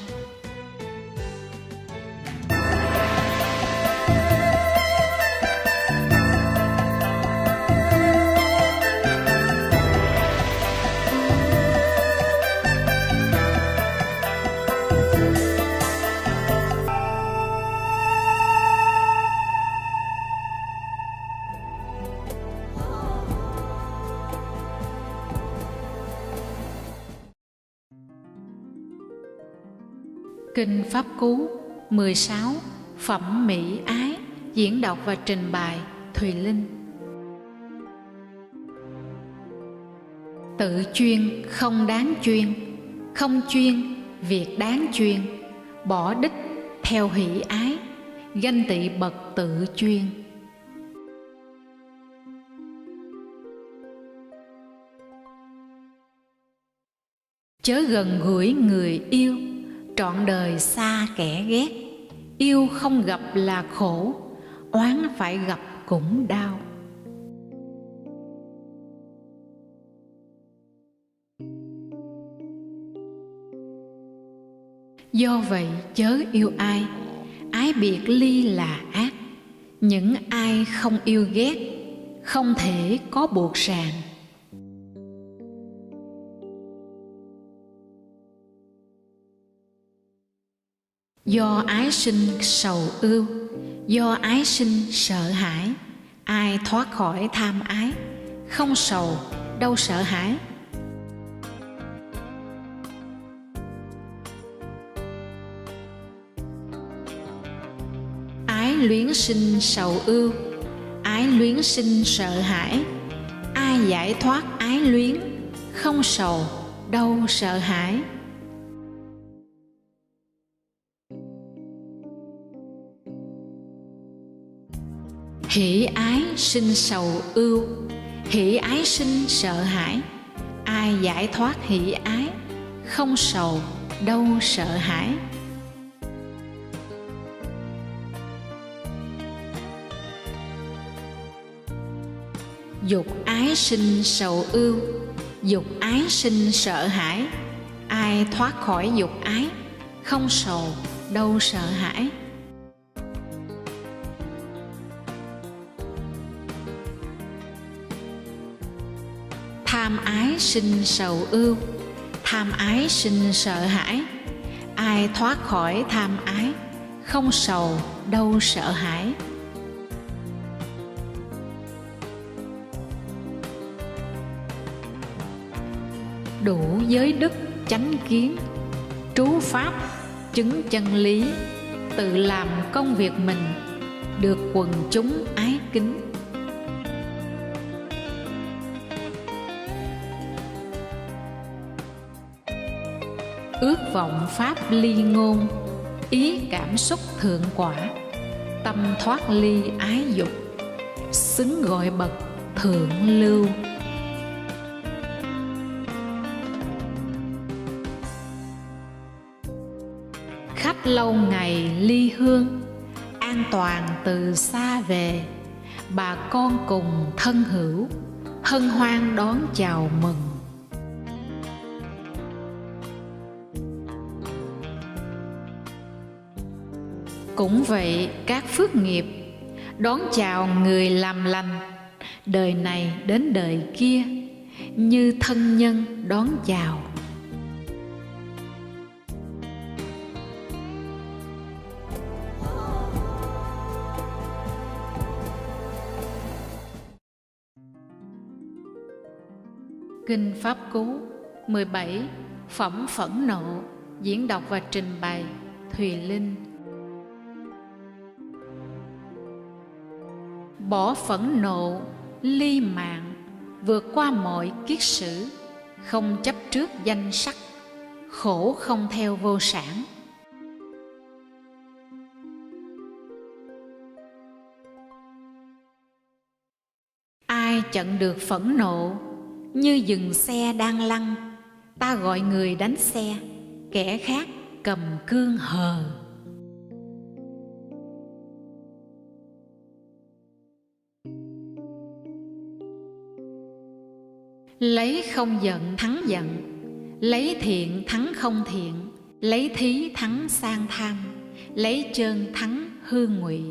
Kinh Pháp Cú 16, Phẩm Mỹ Ái, diễn đọc và trình bày Thùy Linh. Tự chuyên không đáng chuyên, không chuyên việc đáng chuyên, bỏ đích theo hỷ ái, ganh tị bậc tự chuyên. Chớ gần gũi người yêu, trọn đời xa kẻ ghét, yêu không gặp là khổ, oán phải gặp cũng đau. Do vậy chớ yêu ai, ái biệt ly là ác, những ai không yêu ghét, không thể có buộc ràng. Do ái sinh sầu ưu, do ái sinh sợ hãi, ai thoát khỏi tham ái, không sầu đâu sợ hãi. Ái luyến sinh sầu ưu, ái luyến sinh sợ hãi, ai giải thoát ái luyến, không sầu đâu sợ hãi. Hỷ ái sinh sầu ưu, hỷ ái sinh sợ hãi, ai giải thoát hỷ ái, không sầu đâu sợ hãi. Dục ái sinh sầu ưu, dục ái sinh sợ hãi, ai thoát khỏi dục ái, không sầu đâu sợ hãi. Tham ái sinh sầu ưu, tham ái sinh sợ hãi. Ai thoát khỏi tham ái, không sầu đâu sợ hãi. Đủ giới đức chánh kiến, trú pháp chứng chân lý, tự làm công việc mình, được quần chúng ái kính. Ước vọng pháp ly ngôn, ý cảm xúc thượng quả. Tâm thoát ly ái dục, xứng gọi bậc thượng lưu. Khách lâu ngày ly hương, an toàn từ xa về. Bà con cùng thân hữu, hân hoan đón chào mừng. Cũng vậy các phước nghiệp, đón chào người làm lành, đời này đến đời kia, như thân nhân đón chào. Kinh Pháp Cú 17. Phẩm phẫn nộ. Diễn đọc và trình bày Thùy Linh. Bỏ phẫn nộ, ly mạng, vượt qua mọi kiết sử, không chấp trước danh sắc, khổ không theo vô sản. Ai chặn được phẫn nộ, như dừng xe đang lăn, ta gọi người đánh xe, kẻ khác cầm cương hờ. Lấy không giận thắng giận, lấy thiện thắng không thiện, lấy thí thắng sang tham, lấy chân thắng hư ngụy.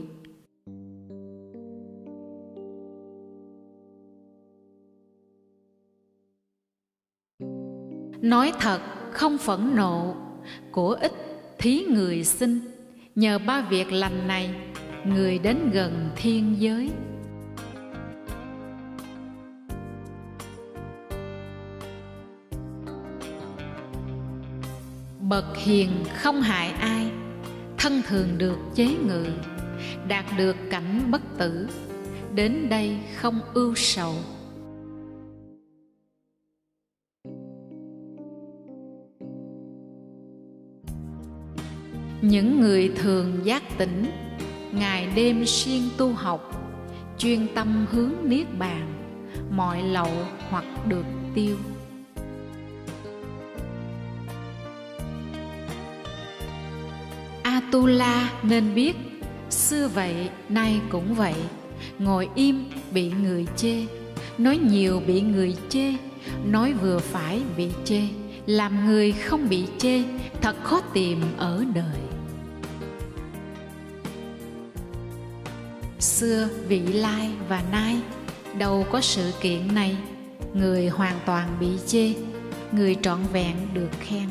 Nói thật không phẫn nộ, của ích thí người sinh. Nhờ ba việc lành này, người đến gần thiên giới. Bậc hiền không hại ai, thân thường được chế ngự, đạt được cảnh bất tử, đến đây không ưu sầu. Những người thường giác tỉnh, ngày đêm siêng tu học, chuyên tâm hướng niết bàn, mọi lậu hoặc được tiêu. Atula nên biết, xưa vậy nay cũng vậy. Ngồi im bị người chê, nói nhiều bị người chê, nói vừa phải bị chê. Làm người không bị chê, thật khó tìm ở đời. Xưa vị lai và nay, đâu có sự kiện này. Người hoàn toàn bị chê, người trọn vẹn được khen.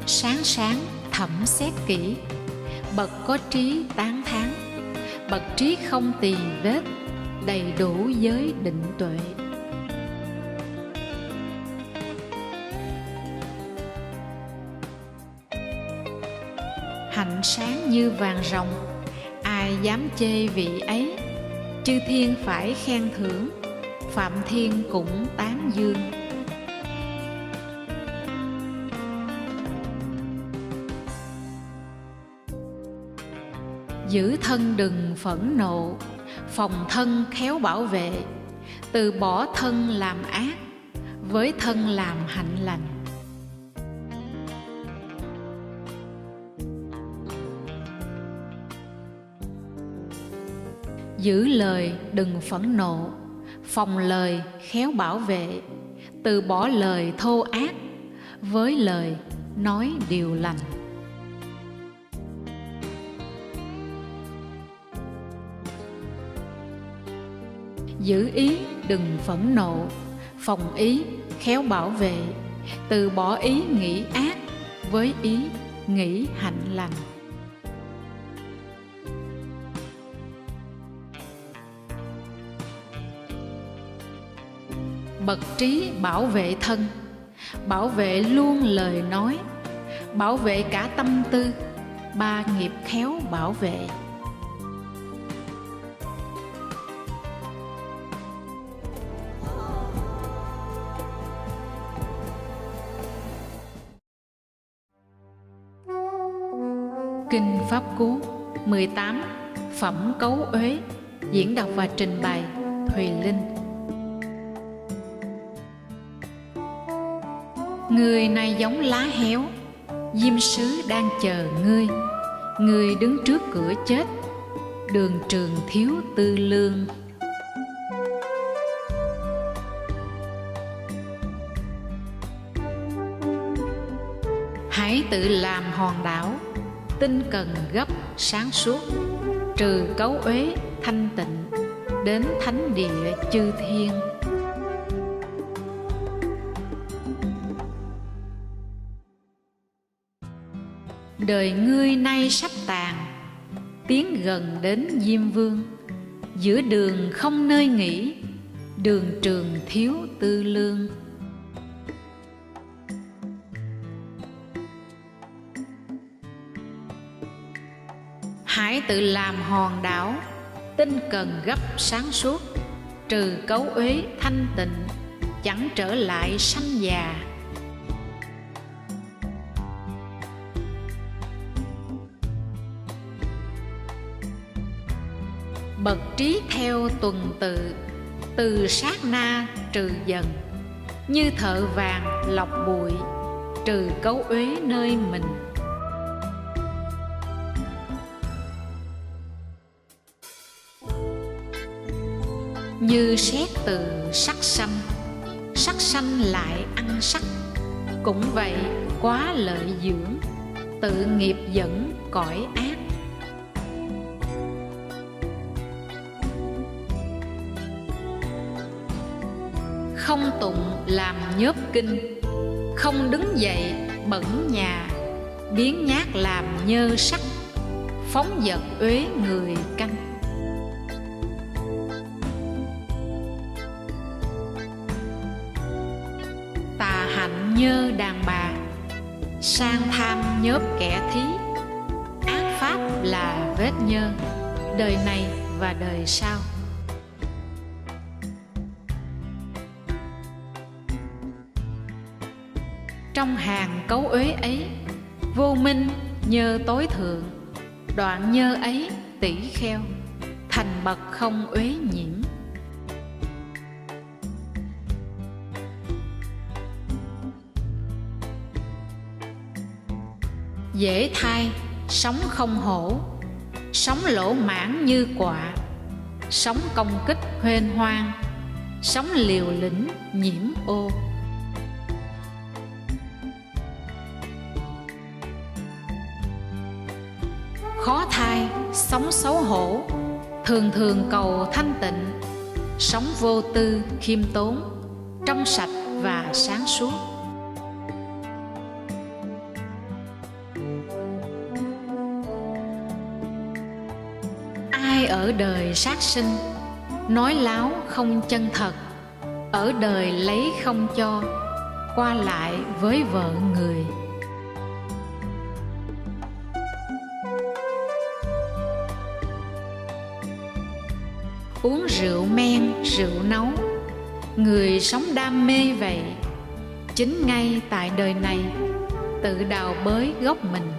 Sáng sáng thẩm xét kỹ, bậc có trí tán thán. Bậc trí không tì vết, đầy đủ giới định tuệ. Hạnh sáng như vàng ròng, ai dám chê vị ấy. Chư thiên phải khen thưởng, phạm thiên cũng tán dương. Giữ thân đừng phẫn nộ, phòng thân khéo bảo vệ. Từ bỏ thân làm ác, với thân làm hạnh lành. Giữ lời đừng phẫn nộ, phòng lời khéo bảo vệ, từ bỏ lời thô ác, với lời nói điều lành. Giữ ý đừng phẫn nộ, phòng ý khéo bảo vệ, từ bỏ ý nghĩ ác, với ý nghĩ hạnh lành. Bậc trí bảo vệ thân, bảo vệ luôn lời nói, bảo vệ cả tâm tư, ba nghiệp khéo bảo vệ. Kinh Pháp Cú 18 Phẩm Cấu Uế. Diễn đọc và trình bày Thùy Linh. Người này giống lá héo, diêm sứ đang chờ ngươi. Ngươi đứng trước cửa chết, đường trường thiếu tư lương. Hãy tự làm hòn đảo, tinh cần gấp sáng suốt, trừ cấu uế thanh tịnh, đến thánh địa chư thiên. Đời ngươi nay sắp tàn, tiến gần đến Diêm Vương. Giữa đường không nơi nghỉ, đường trường thiếu tư lương. Hãy tự làm hòn đảo, tinh cần gấp sáng suốt, trừ cấu uế thanh tịnh, chẳng trở lại sanh già. Bậc trí theo tuần tự, từ sát na trừ dần, như thợ vàng lọc bụi, trừ cấu uế nơi mình. Như sét từ sắc sanh lại ăn sắc, cũng vậy quá lợi dưỡng, tự nghiệp dẫn cõi ác. Không tụng làm nhớp kinh, không đứng dậy bẩn nhà, biến nhát làm nhơ sắc, phóng dật uế người canh. Tà hạnh nhơ đàn bà, sang tham nhớp kẻ thí, ác pháp là vết nhơ, đời này và đời sau. Trong hàng cấu uế ấy, vô minh nhơ tối thượng, đoạn nhơ ấy tỷ kheo, thành bậc không uế nhiễm. Dễ thai sống không hổ, sống lỗ mãn như quạ, sống công kích huênh hoang, sống liều lĩnh nhiễm ô. Khó thai sống xấu hổ, thường thường cầu thanh tịnh, sống vô tư khiêm tốn, trong sạch và sáng suốt. Ai ở đời sát sinh, nói láo không chân thật, ở đời lấy không cho, qua lại với vợ người. Uống rượu men, rượu nấu, người sống đam mê vậy, chính ngay tại đời này, tự đào bới gốc mình.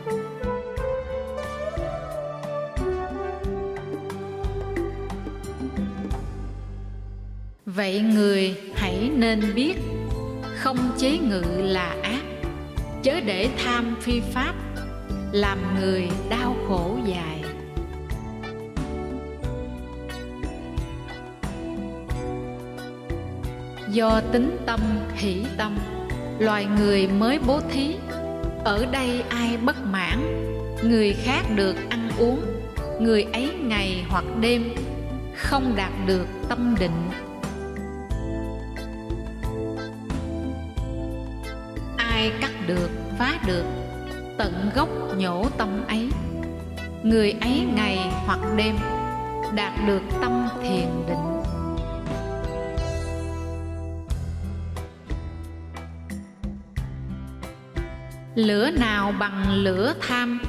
Vậy người hãy nên biết, không chế ngự là ác, chớ để tham phi pháp, làm người đau khổ dài. Do tính tâm hỷ tâm, loài người mới bố thí. Ở đây ai bất mãn, người khác được ăn uống, người ấy ngày hoặc đêm không đạt được tâm định. Ai cắt được, phá được, tận gốc nhổ tâm ấy, người ấy ngày hoặc đêm đạt được tâm thiền định. Lửa nào bằng lửa tham,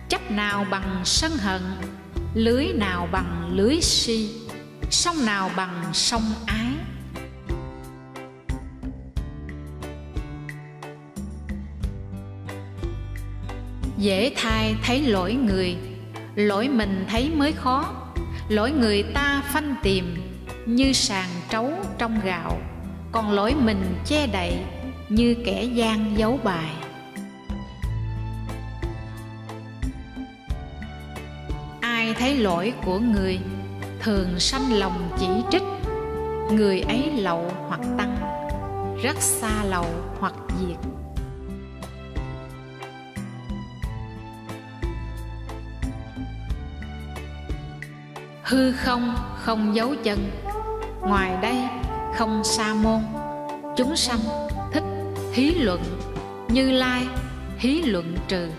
chấp nào bằng sân hận, lưới nào bằng lưới si, sông nào bằng sông ái. Dễ thay thấy lỗi người, lỗi mình thấy mới khó. Lỗi người ta phanh tìm như sàn trấu trong gạo, còn lỗi mình che đậy như kẻ gian giấu bài. Ai thấy lỗi của người thường sanh lòng chỉ trích, người ấy lậu hoặc tăng, rất xa lậu hoặc diệt. Hư không không dấu chân, ngoài đây không sa môn. Chúng sanh thích hí luận, Như Lai hí luận trừ.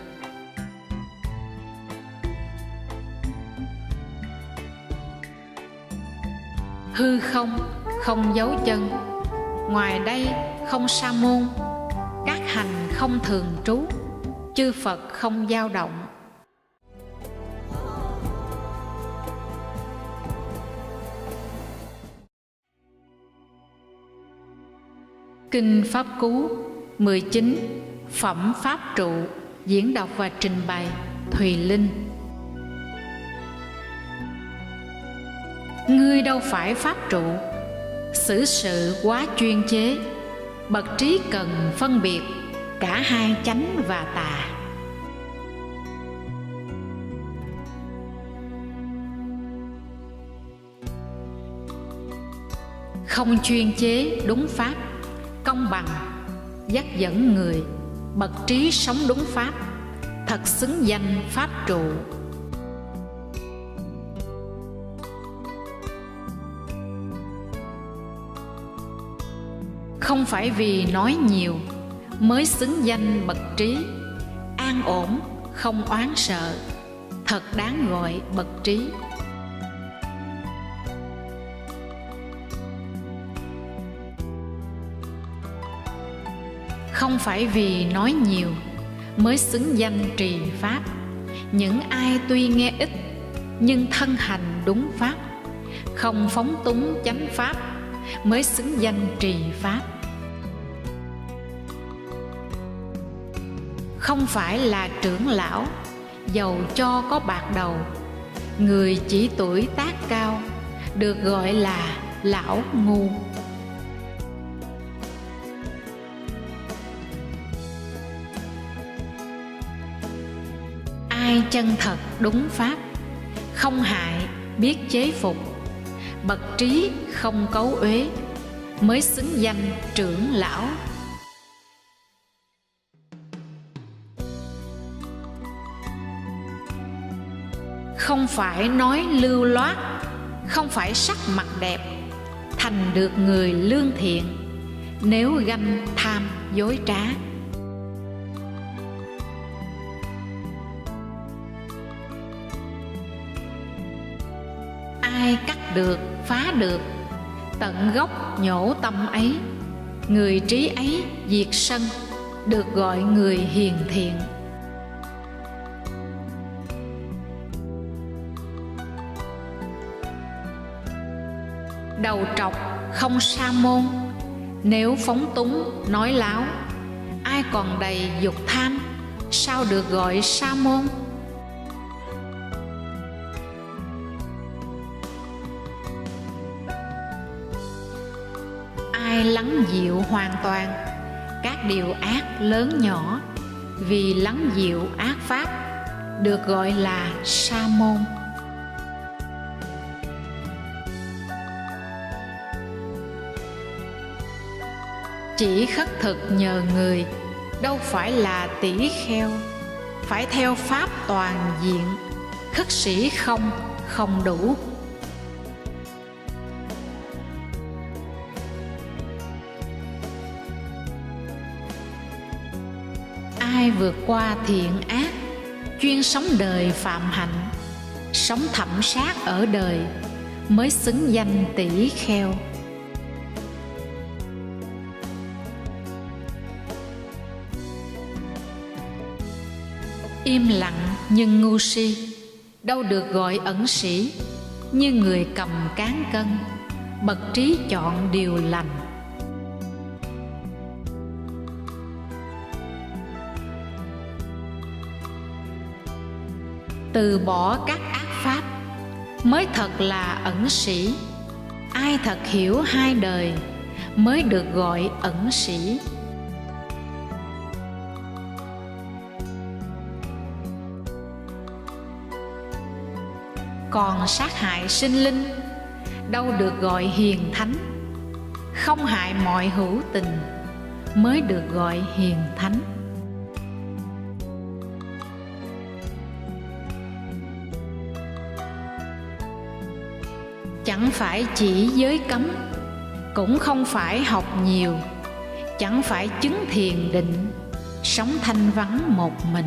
Hư không không dấu chân, ngoài đây không sa môn. Các hành không thường trú, chư Phật không dao động. Kinh Pháp Cú 19, Phẩm Pháp Trụ, diễn đọc và trình bày Thùy Linh. Ngươi đâu phải pháp trụ, xử sự quá chuyên chế. Bậc trí cần phân biệt cả hai chánh và tà. Không chuyên chế đúng pháp, công bằng dắt dẫn người. Bậc trí sống đúng pháp, thật xứng danh pháp trụ. Không phải vì nói nhiều mới xứng danh bậc trí. An ổn không oán sợ, thật đáng gọi bậc trí. Không phải vì nói nhiều mới xứng danh trì pháp. Những ai tuy nghe ít nhưng thân hành đúng pháp, không phóng túng chánh pháp, mới xứng danh trì pháp. Không phải là trưởng lão, dầu cho có bạc đầu, người chỉ tuổi tác cao, được gọi là lão ngu. Ai chân thật đúng pháp, không hại biết chế phục, bậc trí không cấu uế, mới xứng danh trưởng lão. Không phải nói lưu loát, không phải sắc mặt đẹp, thành được người lương thiện, nếu ganh tham dối trá. Ai cắt được, phá được, tận gốc nhổ tâm ấy, người trí ấy diệt sân, được gọi người hiền thiện. Đầu trọc không sa môn, nếu phóng túng nói láo, ai còn đầy dục tham, sao được gọi sa môn. Ai lắng dịu hoàn toàn các điều ác lớn nhỏ, vì lắng dịu ác pháp, được gọi là sa môn. Chỉ khất thực nhờ người, đâu phải là tỷ kheo. Phải theo pháp toàn diện, khất sĩ không đủ. Ai vượt qua thiện ác, chuyên sống đời phạm hạnh, sống thẩm sát ở đời, mới xứng danh tỷ kheo. Im lặng nhưng ngu si, đâu được gọi ẩn sĩ. Như người cầm cán cân, bậc trí chọn điều lành. Từ bỏ các ác pháp mới thật là ẩn sĩ. Ai thật hiểu hai đời mới được gọi ẩn sĩ. Còn sát hại sinh linh, đâu được gọi hiền thánh. Không hại mọi hữu tình mới được gọi hiền thánh. Chẳng phải chỉ giới cấm, cũng không phải học nhiều. Chẳng phải chứng thiền định, sống thanh vắng một mình.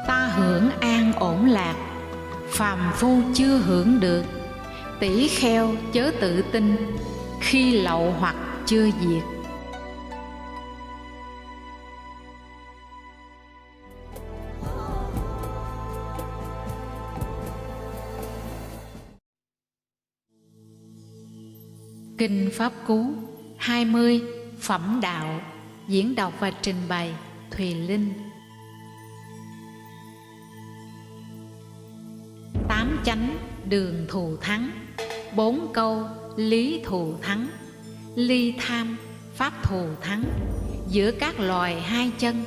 Ta hưởng an ổn lạc, phàm phu chưa hưởng được. Tỷ kheo chớ tự tin, khi lậu hoặc chưa diệt. Kinh Pháp Cú 20 Phẩm Đạo. Diễn đọc và trình bày Thùy Linh. 8 chánh đường thù thắng, 4 câu lý thù thắng. Ly tham pháp thù thắng, giữa các loài hai chân,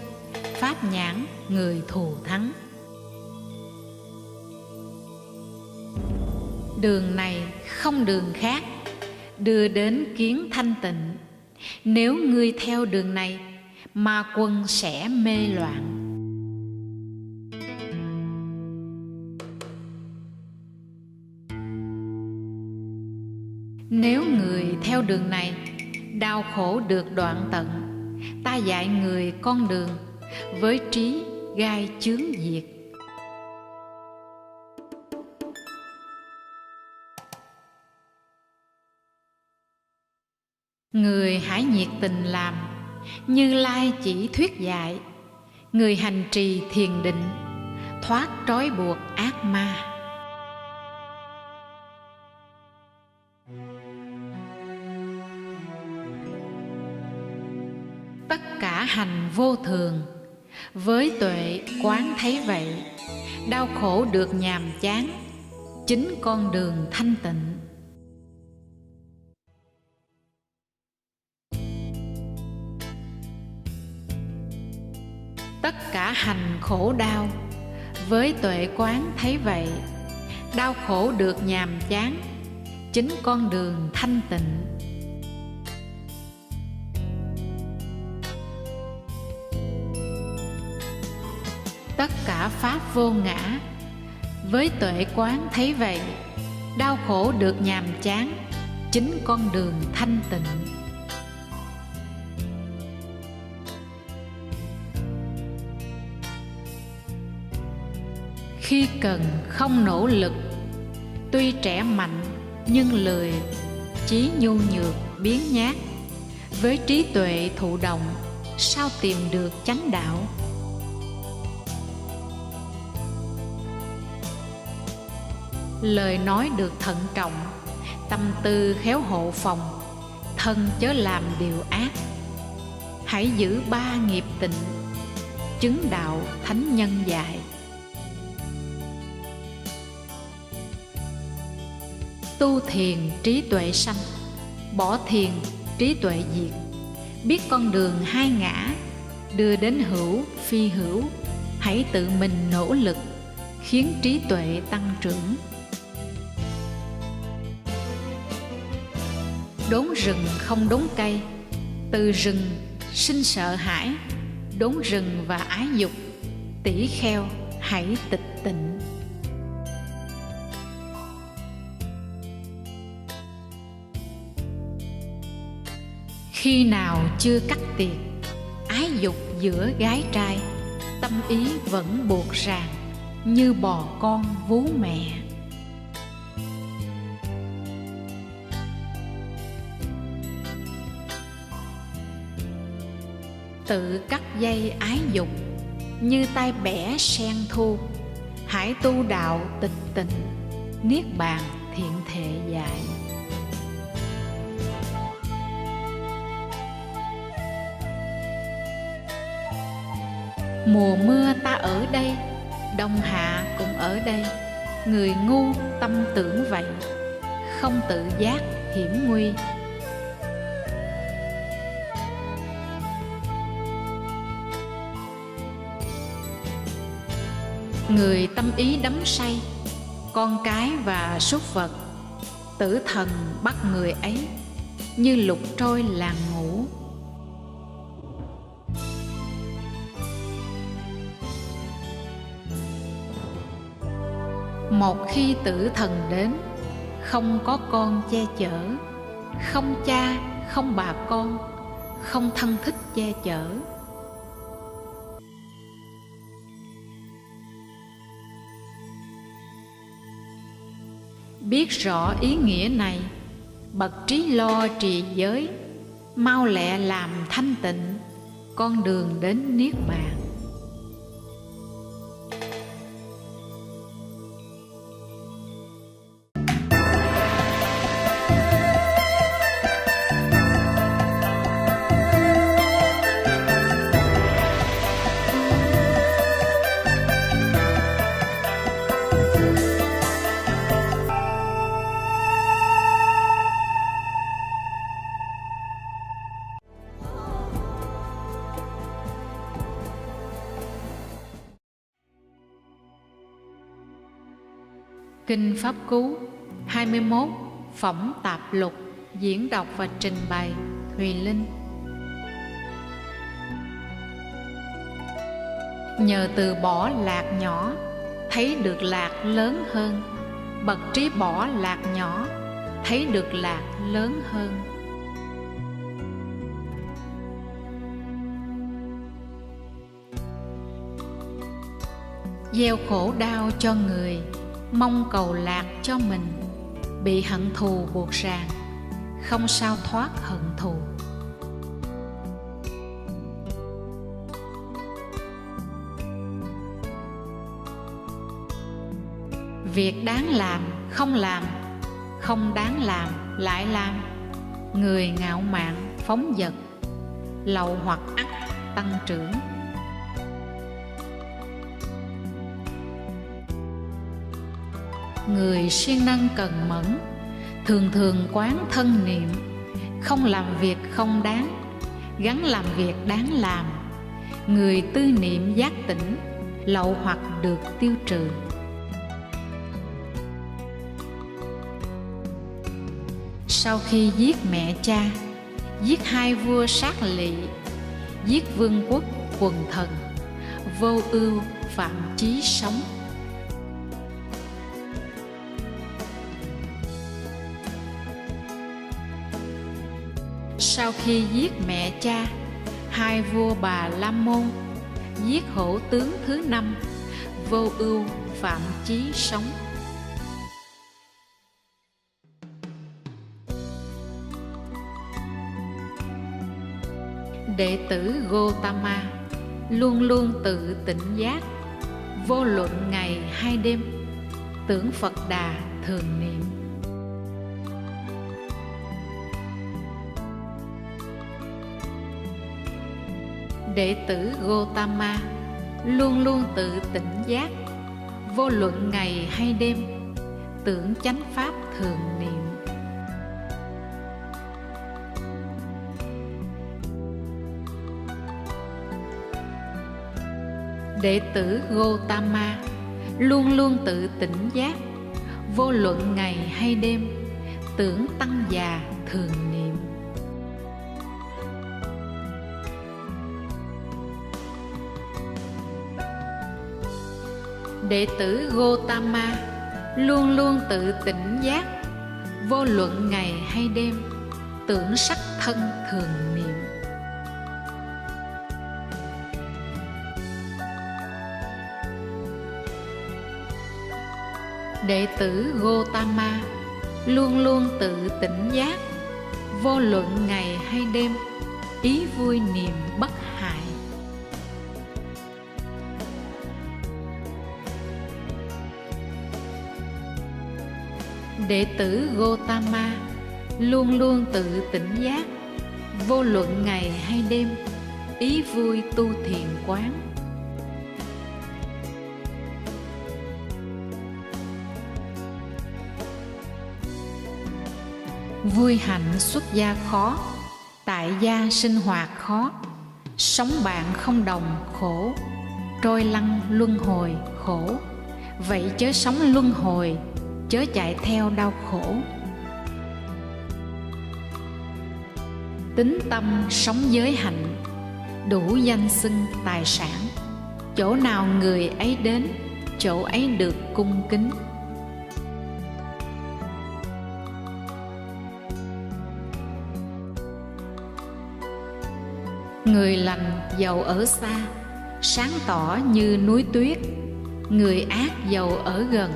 pháp nhãn người thù thắng. Đường này không đường khác, đưa đến kiến thanh tịnh. Nếu ngươi theo đường này, ma quân sẽ mê loạn. Nếu người theo đường này, đau khổ được đoạn tận. Ta dạy người con đường, với trí gai chướng diệt. Người hãy nhiệt tình làm, Như Lai chỉ thuyết dạy. Người hành trì thiền định, thoát trói buộc ác ma. Tất cả hành vô thường, với tuệ quán thấy vậy. Đau khổ được nhàm chán, chính con đường thanh tịnh. Tất cả hành khổ đau, với tuệ quán thấy vậy. Đau khổ được nhàm chán, chính con đường thanh tịnh. Tất cả pháp vô ngã, với tuệ quán thấy vậy. Đau khổ được nhàm chán, chính con đường thanh tịnh. Khi cần không nỗ lực, tuy trẻ mạnh nhưng lười, trí nhu nhược biếng nhác. Với trí tuệ thụ động, sao tìm được chánh đạo? Lời nói được thận trọng, tâm tư khéo hộ phòng. Thân chớ làm điều ác, hãy giữ 3 nghiệp tịnh. Chứng đạo thánh nhân dạy. Tu thiền trí tuệ sanh, bỏ thiền trí tuệ diệt. Biết con đường hai ngã, đưa đến hữu phi hữu. Hãy tự mình nỗ lực, khiến trí tuệ tăng trưởng. Đốn rừng không đốn cây, từ rừng sinh sợ hãi. Đốn rừng và ái dục, tỷ kheo hãy tịch tịnh. Khi nào chưa cắt tiệt, ái dục giữa gái trai, tâm ý vẫn buộc ràng, như bò con vú mẹ. Tự cắt dây ái dục, như tay bẻ sen thu. Hãy tu đạo tịch tịnh, niết bàn thiện thệ dạy. Mùa mưa ta ở đây, đông hạ cũng ở đây. Người ngu tâm tưởng vậy, không tự giác hiểm nguy. Người tâm ý đắm say, con cái và súc vật. Tử thần bắt người ấy, như lục trôi làng ngủ. Một khi tử thần đến, không có con che chở, không cha, không bà con, không thân thích che chở. Biết rõ ý nghĩa này, bậc trí lo trì giới, mau lẹ làm thanh tịnh, con đường đến niết bàn. Kinh Pháp Cú 21, Phẩm Tạp Lục. Diễn đọc và trình bày Thùy Linh. Nhờ từ bỏ lạc nhỏ, thấy được lạc lớn hơn. Bậc trí bỏ lạc nhỏ, thấy được lạc lớn hơn. Gieo khổ đau cho người, mong cầu lạc cho mình. Bị hận thù buộc ràng, không sao thoát hận thù. Việc đáng làm, không đáng làm lại làm. Người ngạo mạn phóng dật, lậu hoặc ắt tăng trưởng. Người siêng năng cần mẫn, thường thường quán thân niệm. Không làm việc không đáng, gắn làm việc đáng làm. Người tư niệm giác tỉnh, lậu hoặc được tiêu trừ. Sau khi giết mẹ cha, giết hai vua sát lỵ, giết vương quốc quần thần, vô ưu phạm chí sống. Sau khi giết mẹ cha, hai vua Bà La Môn, giết hổ tướng thứ 5, vô ưu phạm chí sống. Đệ tử Gotama luôn luôn tự tỉnh giác, vô luận ngày hay đêm, tưởng Phật Đà thường niệm. Đệ tử Gotama luôn luôn tự tỉnh giác, vô luận ngày hay đêm, tưởng chánh pháp thường niệm. Đệ tử Gotama luôn luôn tự tỉnh giác, vô luận ngày hay đêm, tưởng tăng già thường niệm. Đệ tử Gotama luôn luôn tự tỉnh giác, vô luận ngày hay đêm, tưởng sắc thân thường niệm. Đệ tử Gotama luôn luôn tự tỉnh giác, vô luận ngày hay đêm, ý vui niệm bất hại. Đệ tử Gotama luôn luôn tự tỉnh giác, vô luận ngày hay đêm, ý vui tu thiền quán. Vui hạnh xuất gia khó, tại gia sinh hoạt khó, sống bạn không đồng khổ, trôi lăn luân hồi khổ. Vậy chớ sống luân hồi, chớ chạy theo đau khổ. Tín tâm sống giới hạnh, đủ danh xưng tài sản. Chỗ nào người ấy đến, chỗ ấy được cung kính. Người lành giàu ở xa, sáng tỏ như núi tuyết. Người ác giàu ở gần,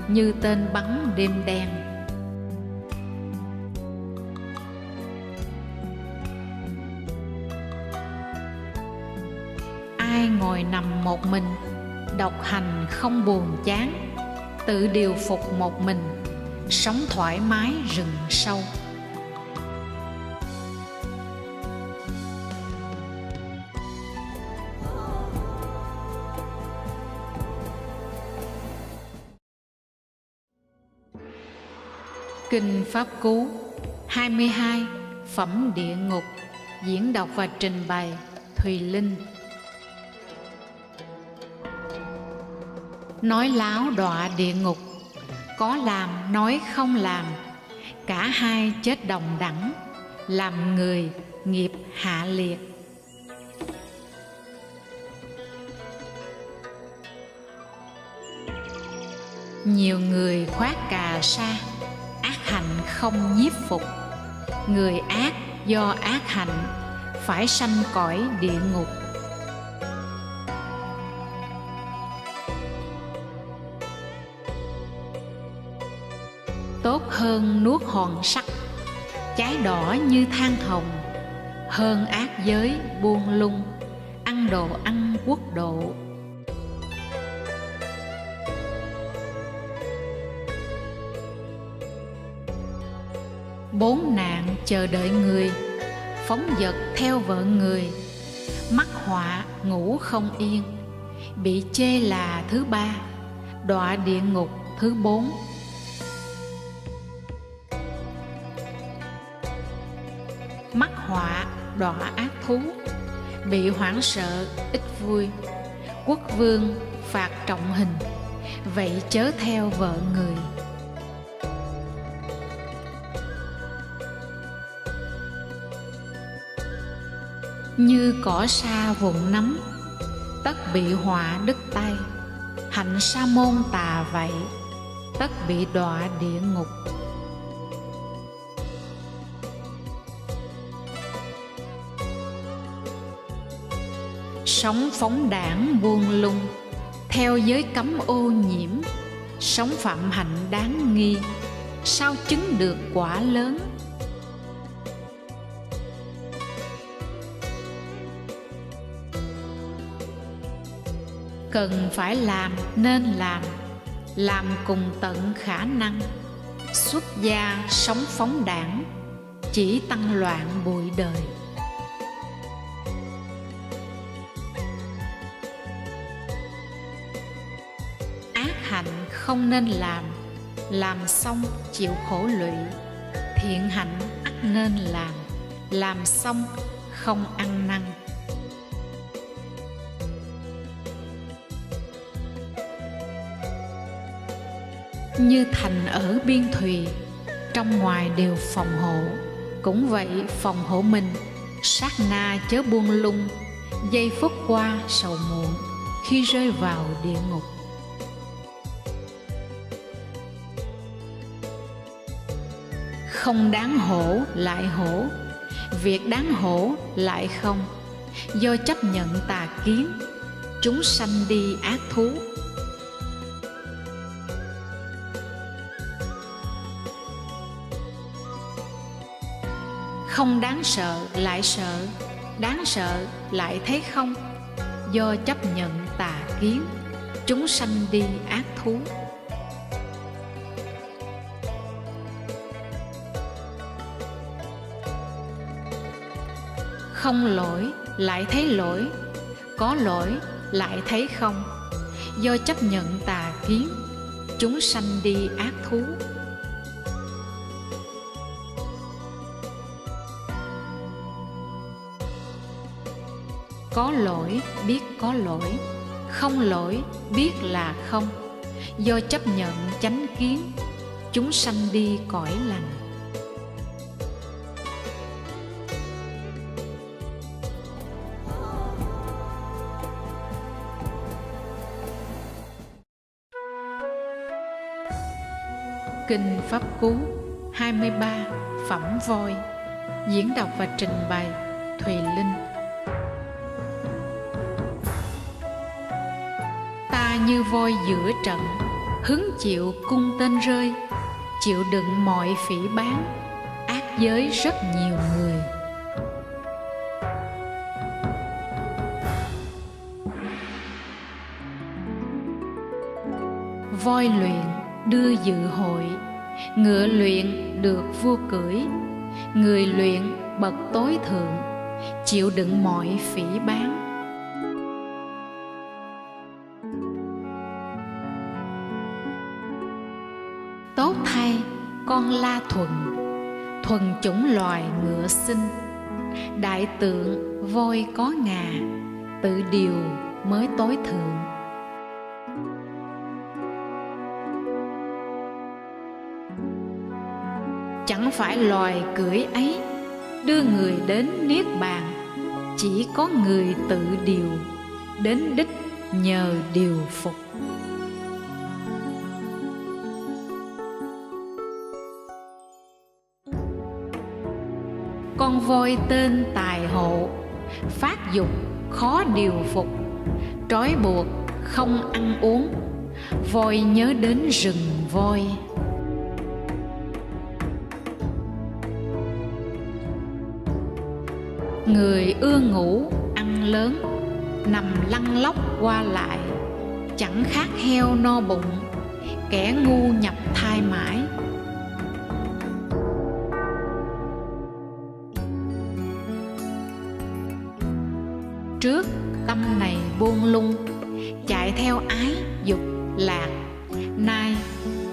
như tên bắn đêm đen. Ai ngồi nằm một mình, độc hành không buồn chán, tự điều phục một mình, sống thoải mái rừng sâu. Kinh Pháp Cú 22 Phẩm Địa Ngục. Diễn đọc và trình bày Thùy Linh. Nói láo đọa địa ngục, có làm nói không làm, cả hai chết đồng đẳng, làm người nghiệp hạ liệt. Nhiều người khoác cà sa, ác hạnh không nhiếp phục. Người ác do ác hạnh, phải sanh cõi địa ngục. Tốt hơn nuốt hòn sắt, cháy đỏ như than hồng. Hơn ác giới buông lung, ăn đồ ăn quốc độ. Bốn nạn chờ đợi người, phóng dật theo vợ người. Mắc họa ngủ không yên, bị chê là thứ ba, đọa địa ngục thứ 4. Mắc họa đọa ác thú, bị hoảng sợ ít vui. Quốc vương phạt trọng hình, vậy chớ theo vợ người. Như cỏ sa vụn nấm, tất bị họa đứt tay. Hạnh sa môn tà vậy, tất bị đọa địa ngục. Sống phóng đảng buông lung, theo giới cấm ô nhiễm. Sống phạm hạnh đáng nghi, sao chứng được quả lớn. Cần phải làm nên làm cùng tận khả năng. Xuất gia sống phóng đảng, chỉ tăng loạn bụi đời. Ác hạnh không nên làm xong chịu khổ lụy. Thiện hạnh ắt nên làm xong không ăn năn. Như thành ở biên thùy, trong ngoài đều phòng hộ. Cũng vậy phòng hộ mình, sát na chớ buông lung, giây phút qua sầu muộn khi rơi vào địa ngục. Không đáng hổ lại hổ, việc đáng hổ lại không. Do chấp nhận tà kiến, chúng sanh đi ác thú. Không đáng sợ lại sợ, đáng sợ lại thấy không. Do chấp nhận tà kiến, chúng sanh đi ác thú. Không lỗi lại thấy lỗi, có lỗi lại thấy không. Do chấp nhận tà kiến, chúng sanh đi ác thú. Có lỗi biết có lỗi, không lỗi biết là không. Do chấp nhận chánh kiến, chúng sanh đi cõi lành. Kinh Pháp Cú 23 Phẩm Voi. Diễn đọc và trình bày Thùy Linh. Ta như voi giữa trận, hứng chịu cung tên rơi, chịu đựng mọi phỉ báng, ác giới rất nhiều người. Voi luyện đưa dự hội, ngựa luyện được vua cưỡi. Người luyện bậc tối thượng, chịu đựng mọi phỉ báng. Tốt thay con La Thuần, thuần chủng loài ngựa sinh. Đại tượng voi có ngà, tự điều mới tối thượng. Chẳng phải loài cưỡi ấy đưa người đến niết bàn, chỉ có người tự điều đến đích nhờ điều phục. Con voi tên tài hộ, phát dục khó điều phục. Trói buộc không ăn uống, voi nhớ đến rừng voi. Người ưa ngủ ăn lớn, nằm lăn lóc qua lại. Chẳng khác heo no bụng, kẻ ngu nhập thai mãi. Trước tâm này buông lung, chạy theo ái dục lạc. Nay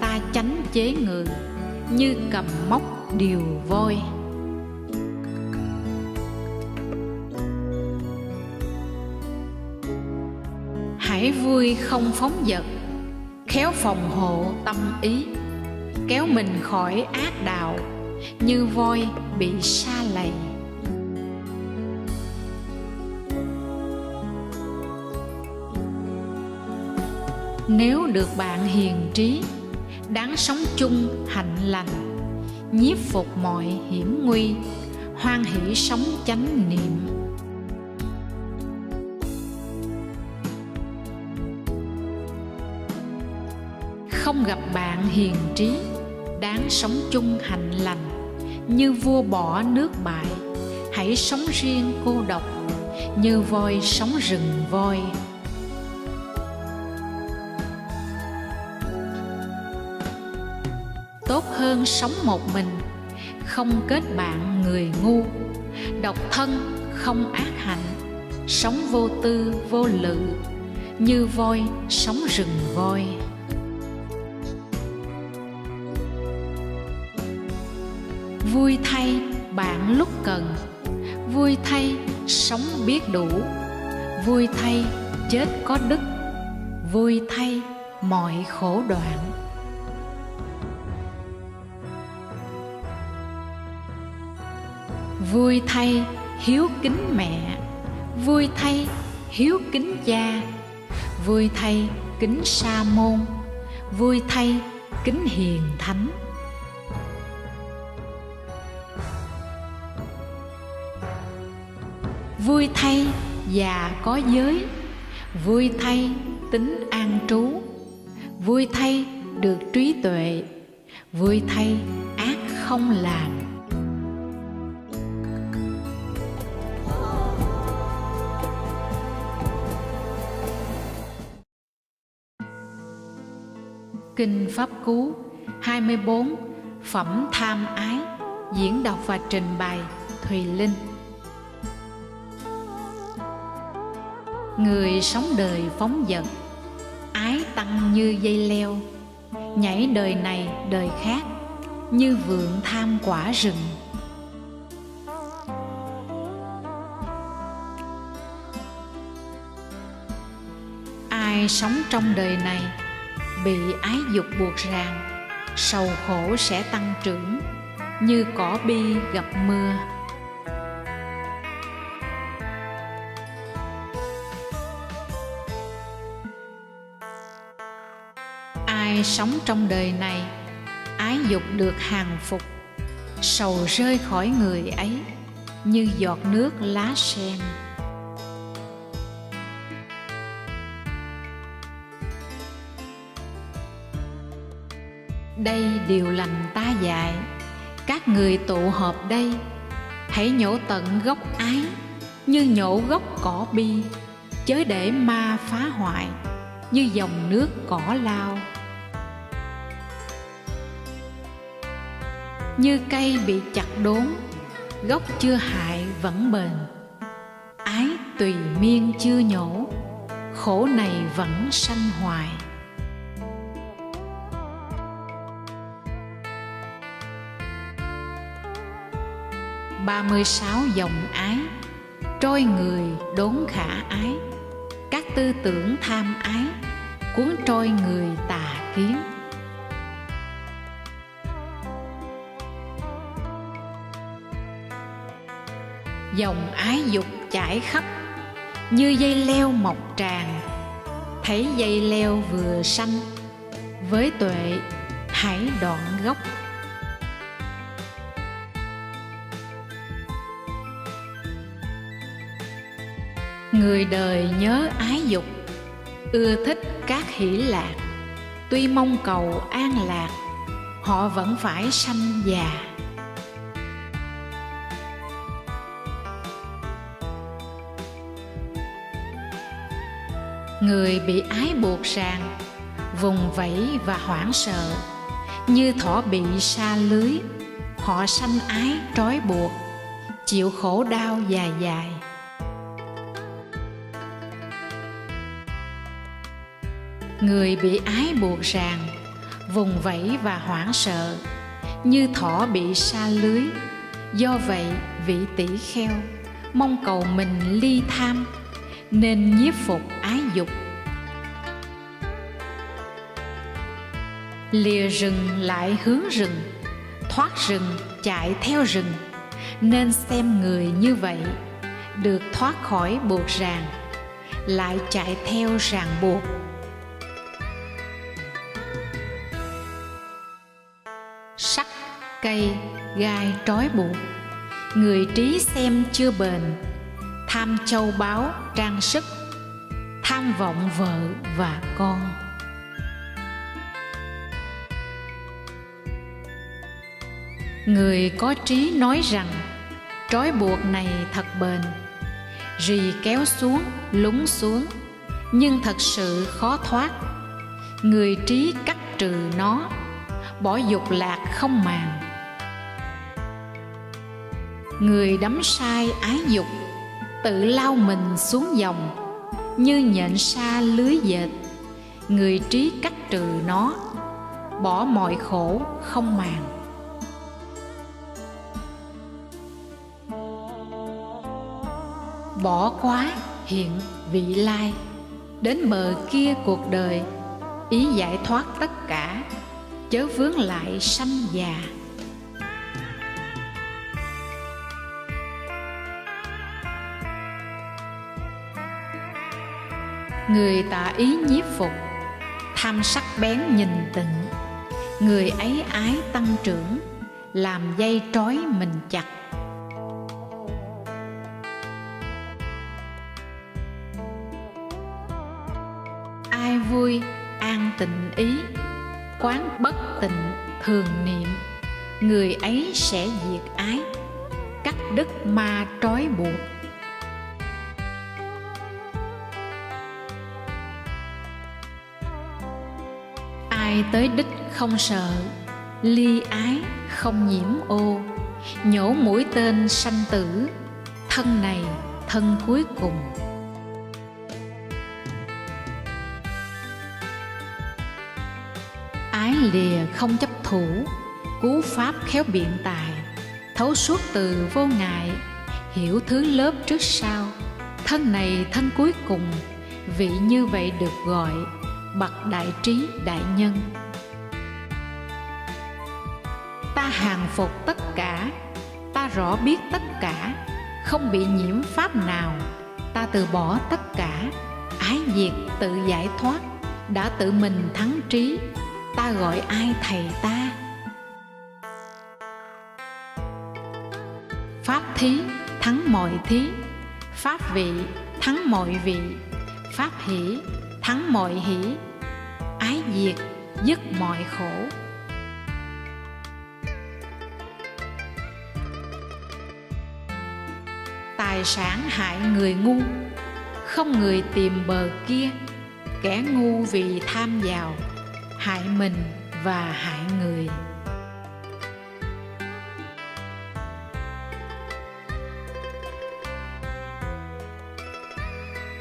ta chánh chế ngự, như cầm móc điều voi. Hãy vui không phóng dật, khéo phòng hộ tâm ý. Kéo mình khỏi ác đạo, như voi bị sa lầy. Nếu được bạn hiền trí, đáng sống chung hạnh lành. Nhiếp phục mọi hiểm nguy, hoan hỷ sống chánh niệm. Không gặp bạn hiền trí, đáng sống chung hạnh lành. Như vua bỏ nước bại, hãy sống riêng cô độc. Như voi sống rừng voi. Tốt hơn sống một mình, không kết bạn người ngu. Độc thân không ác hạnh, sống vô tư vô lự. Như voi sống rừng voi. Vui thay bạn lúc cần, vui thay sống biết đủ. Vui thay chết có đức, vui thay mọi khổ đoạn. Vui thay hiếu kính mẹ, vui thay hiếu kính cha, vui thay kính sa môn, vui thay kính hiền thánh. Vui thay già có giới, vui thay tính an trú, vui thay được trí tuệ, vui thay ác không làm. Kinh Pháp Cú 24 Phẩm Tham Ái. Diễn đọc và trình bày Thùy Linh. Người sống đời phóng dật, ái tăng như dây leo, nhảy đời này đời khác, như vượn tham quả rừng. Ai sống trong đời này bị ái dục buộc ràng, sầu khổ sẽ tăng trưởng, như cỏ bi gặp mưa. Ai sống trong đời này ái dục được hàng phục, sầu rơi khỏi người ấy, như giọt nước lá sen. Đây điều lành ta dạy, các người tụ họp đây, hãy nhổ tận gốc ái, như nhổ gốc cỏ bi, chớ để ma phá hoại, như dòng nước cỏ lao. Như cây bị chặt đốn, gốc chưa hại vẫn bền, ái tùy miên chưa nhổ, khổ này vẫn sanh hoài. « 36 dòng ái, trôi người đốn khả ái, các tư tưởng tham ái, cuốn trôi người tà kiến. Dòng ái dục chảy khắp, như dây leo mọc tràn, thấy dây leo vừa sanh, với tuệ hãy đoạn gốc. Người đời nhớ ái dục, ưa thích các hỷ lạc, tuy mong cầu an lạc, họ vẫn phải sanh già. Người bị ái buộc ràng, vùng vẫy và hoảng sợ, như thỏ bị sa lưới, họ sanh ái trói buộc, chịu khổ đau dài dài. Người bị ái buộc ràng, vùng vẫy và hoảng sợ, như thỏ bị sa lưới, do vậy vị tỷ kheo mong cầu mình ly tham, nên nhiếp phục ái dục. Lìa rừng lại hướng rừng, thoát rừng chạy theo rừng, nên xem người như vậy được thoát khỏi buộc ràng, lại chạy theo ràng buộc. Sắt, cây, gai trói buộc, người trí xem chưa bền, tham châu báu trang sức, tham vọng vợ và con. Người có trí nói rằng trói buộc này thật bền, rì kéo xuống lún xuống, nhưng thật sự khó thoát. Người trí cắt trừ nó, bỏ dục lạc không màng. Người đắm sai ái dục, tự lao mình xuống dòng, như nhện sa lưới dệt. Người trí cắt trừ nó, bỏ mọi khổ không màng. Bỏ quá hiện vị lai, đến bờ kia cuộc đời, ý giải thoát tất cả, chớ vướng lại sanh già. Người tà ý nhiếp phục, tham sắc bén nhìn tịnh, người ấy ái tăng trưởng, làm dây trói mình chặt. Ai vui an tịnh ý, quán bất tịnh thường niệm, người ấy sẽ diệt ái, cắt đứt ma trói buộc. Ai tới đích không sợ, ly ái không nhiễm ô, nhổ mũi tên sanh tử, thân này thân cuối cùng. Ái lìa không chấp thủ, cú pháp khéo biện tài, thấu suốt từ vô ngại, hiểu thứ lớp trước sau, thân này thân cuối cùng. Vị như vậy được gọi bậc đại trí đại nhân. Ta hàng phục tất cả, ta rõ biết tất cả, không bị nhiễm pháp nào. Ta từ bỏ tất cả, ái diệt tự giải thoát, đã tự mình thắng trí. Ta gọi ai thầy ta? Pháp thí thắng mọi thí, pháp vị thắng mọi vị, pháp hỷ thắng mọi hỷ, ái diệt dứt mọi khổ. Tài sản hại người ngu, không người tìm bờ kia, kẻ ngu vì tham giàu, hại mình và hại người.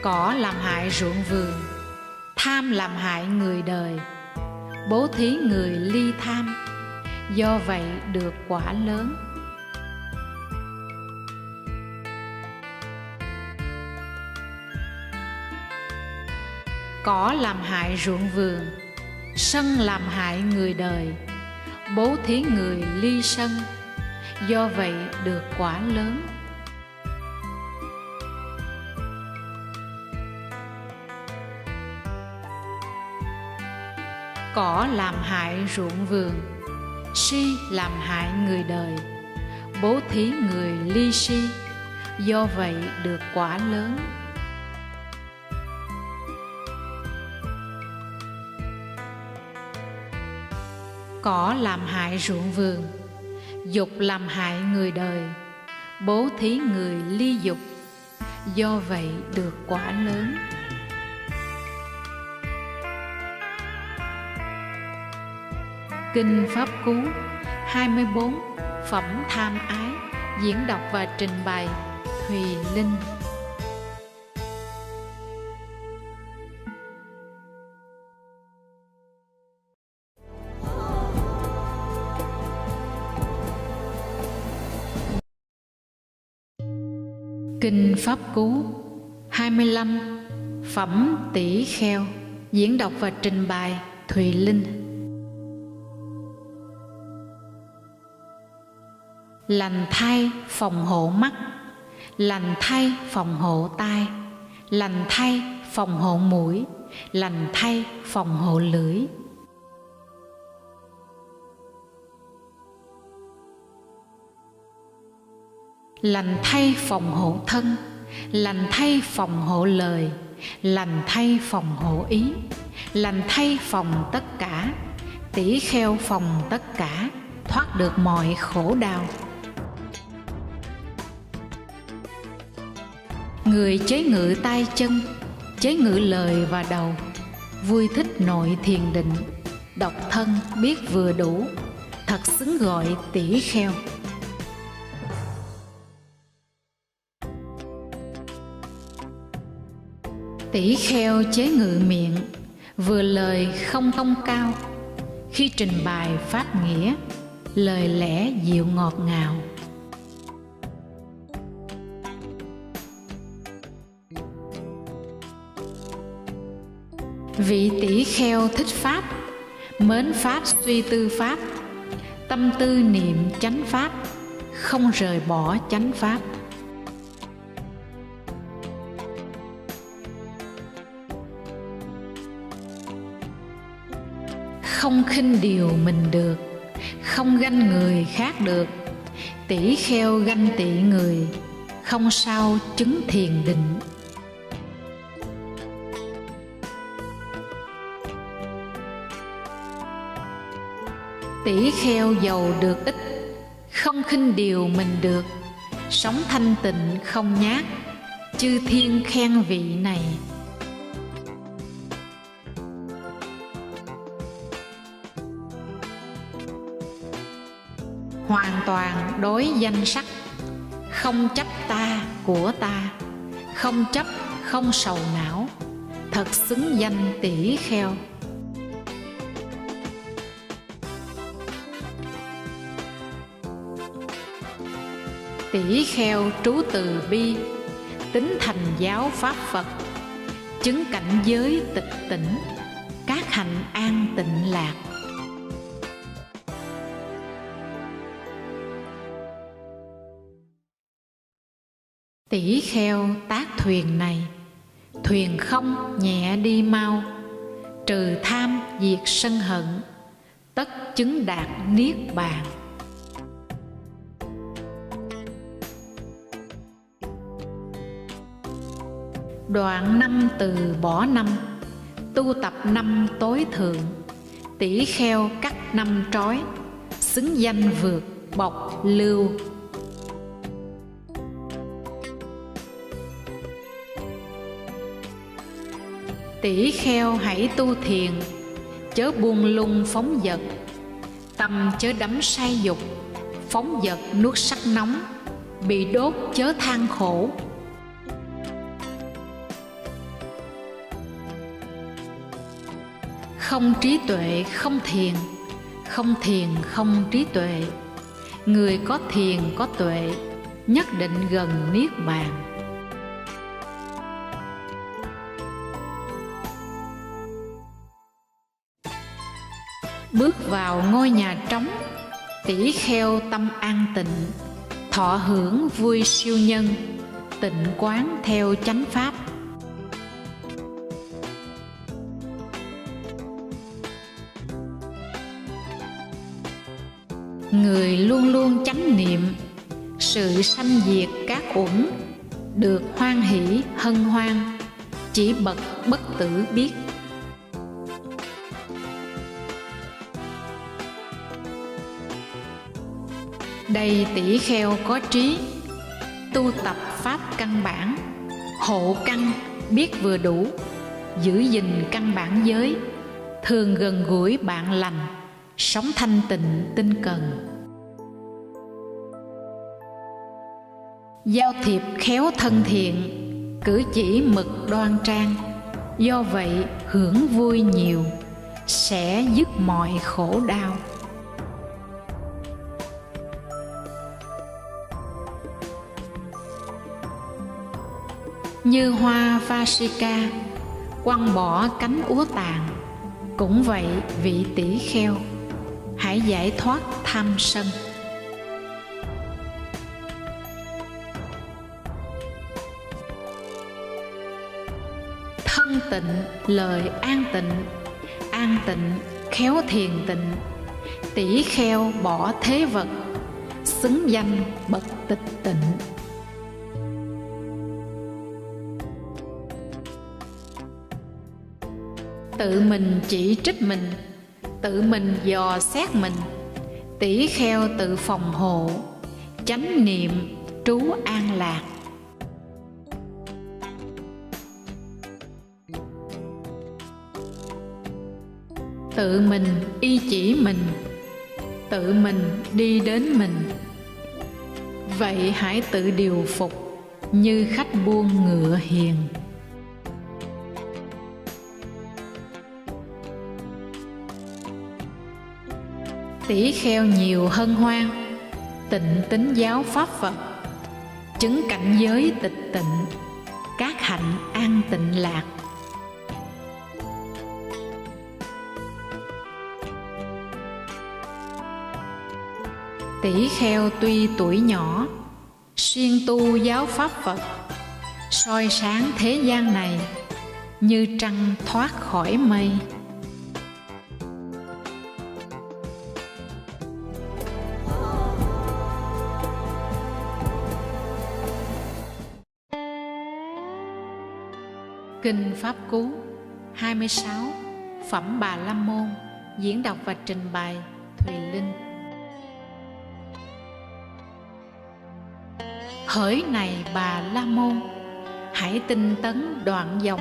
Cỏ làm hại ruộng vườn, tham làm hại người đời, bố thí người ly tham, do vậy được quả lớn. Cỏ làm hại ruộng vườn, sân làm hại người đời, bố thí người ly sân, do vậy được quả lớn. Cỏ làm hại ruộng vườn, si làm hại người đời, bố thí người ly si, do vậy được quả lớn. Cỏ làm hại ruộng vườn, dục làm hại người đời, bố thí người ly dục, do vậy được quả lớn. Kinh Pháp Cú 24 Phẩm Tham Ái, diễn đọc và trình bày Thùy Linh. Kinh Pháp Cú 25 Phẩm Tỷ Kheo, diễn đọc và trình bày Thùy Linh. Lành thay phòng hộ mắt, lành thay phòng hộ tai, lành thay phòng hộ mũi, lành thay phòng hộ lưỡi. Lành thay phòng hộ thân, lành thay phòng hộ lời, lành thay phòng hộ ý, lành thay phòng tất cả. Tỷ kheo phòng tất cả, thoát được mọi khổ đau. Người chế ngự tay chân, chế ngự lời và đầu, vui thích nội thiền định, độc thân biết vừa đủ, thật xứng gọi tỷ kheo. Tỷ kheo chế ngự miệng, vừa lời không tông cao, khi trình bày pháp nghĩa, lời lẽ dịu ngọt ngào. Vị tỷ kheo thích pháp, mến pháp suy tư pháp, tâm tư niệm chánh pháp, không rời bỏ chánh pháp. không khinh điều mình được, không ganh người khác được. Tỷ kheo ganh tị người, không sao chứng thiền định. Tỷ kheo giàu được ít, không khinh điều mình được, sống thanh tịnh không nhát, chư thiên khen vị này. Hoàn toàn đối danh sắc, không chấp ta của ta, không chấp không sầu não, thật xứng danh tỷ kheo. Tỷ kheo trú từ bi, tín thành giáo pháp Phật, chứng cảnh giới tịch tỉnh, các hạnh an tịnh lạc. Tỷ kheo tác thuyền này, thuyền không nhẹ đi mau, trừ tham diệt sân hận, tất chứng đạt niết bàn. Đoạn năm từ bỏ năm, tu tập năm tối thượng, tỷ kheo cắt năm trói, xứng danh vượt bọc lưu. Tỷ kheo hãy tu thiền, chớ buông lung phóng dật, tâm chớ đắm say dục, phóng dật nuốt sắc nóng, bị đốt chớ than khổ. Không trí tuệ không thiền, không thiền không trí tuệ. Người có thiền có tuệ, nhất định gần niết bàn. Bước vào ngôi nhà trống, tỷ kheo tâm an tịnh, thọ hưởng vui siêu nhân, tịnh quán theo chánh pháp. Người luôn luôn chánh niệm, sự sanh diệt các uẩn, được hoan hỷ hân hoan, chỉ bậc bất tử biết. Đây tỷ kheo có trí, tu tập pháp căn bản, hộ căn biết vừa đủ, giữ gìn căn bản giới, thường gần gũi bạn lành, sống thanh tịnh tinh cần. Giao thiệp khéo thân thiện, cử chỉ mực đoan trang, do vậy hưởng vui nhiều, sẽ dứt mọi khổ đau. Như hoa Vasika quăng bỏ cánh úa tàn, cũng vậy vị tỷ kheo, hãy giải thoát tham sân. Thân tịnh lời an tịnh khéo thiền tịnh, tỷ kheo bỏ thế vật, xứng danh bậc tịch tịnh. Tự mình chỉ trích mình, tự mình dò xét mình, tỷ kheo tự phòng hộ, chánh niệm trú an lạc. Tự mình y chỉ mình, tự mình đi đến mình, vậy hãy tự điều phục như khách buôn ngựa hiền. Tỷ kheo nhiều hân hoan, tịnh tín giáo pháp Phật, chứng cảnh giới tịch tịnh, các hạnh an tịnh lạc. Tỷ kheo tuy tuổi nhỏ, siêng tu giáo pháp Phật, soi sáng thế gian này, như trăng thoát khỏi mây. Kinh Pháp Cú 26. Phẩm Bà La Môn. Diễn đọc và trình bày Thùy Linh. Hỡi này Bà La Môn, hãy tinh tấn đoạn dòng,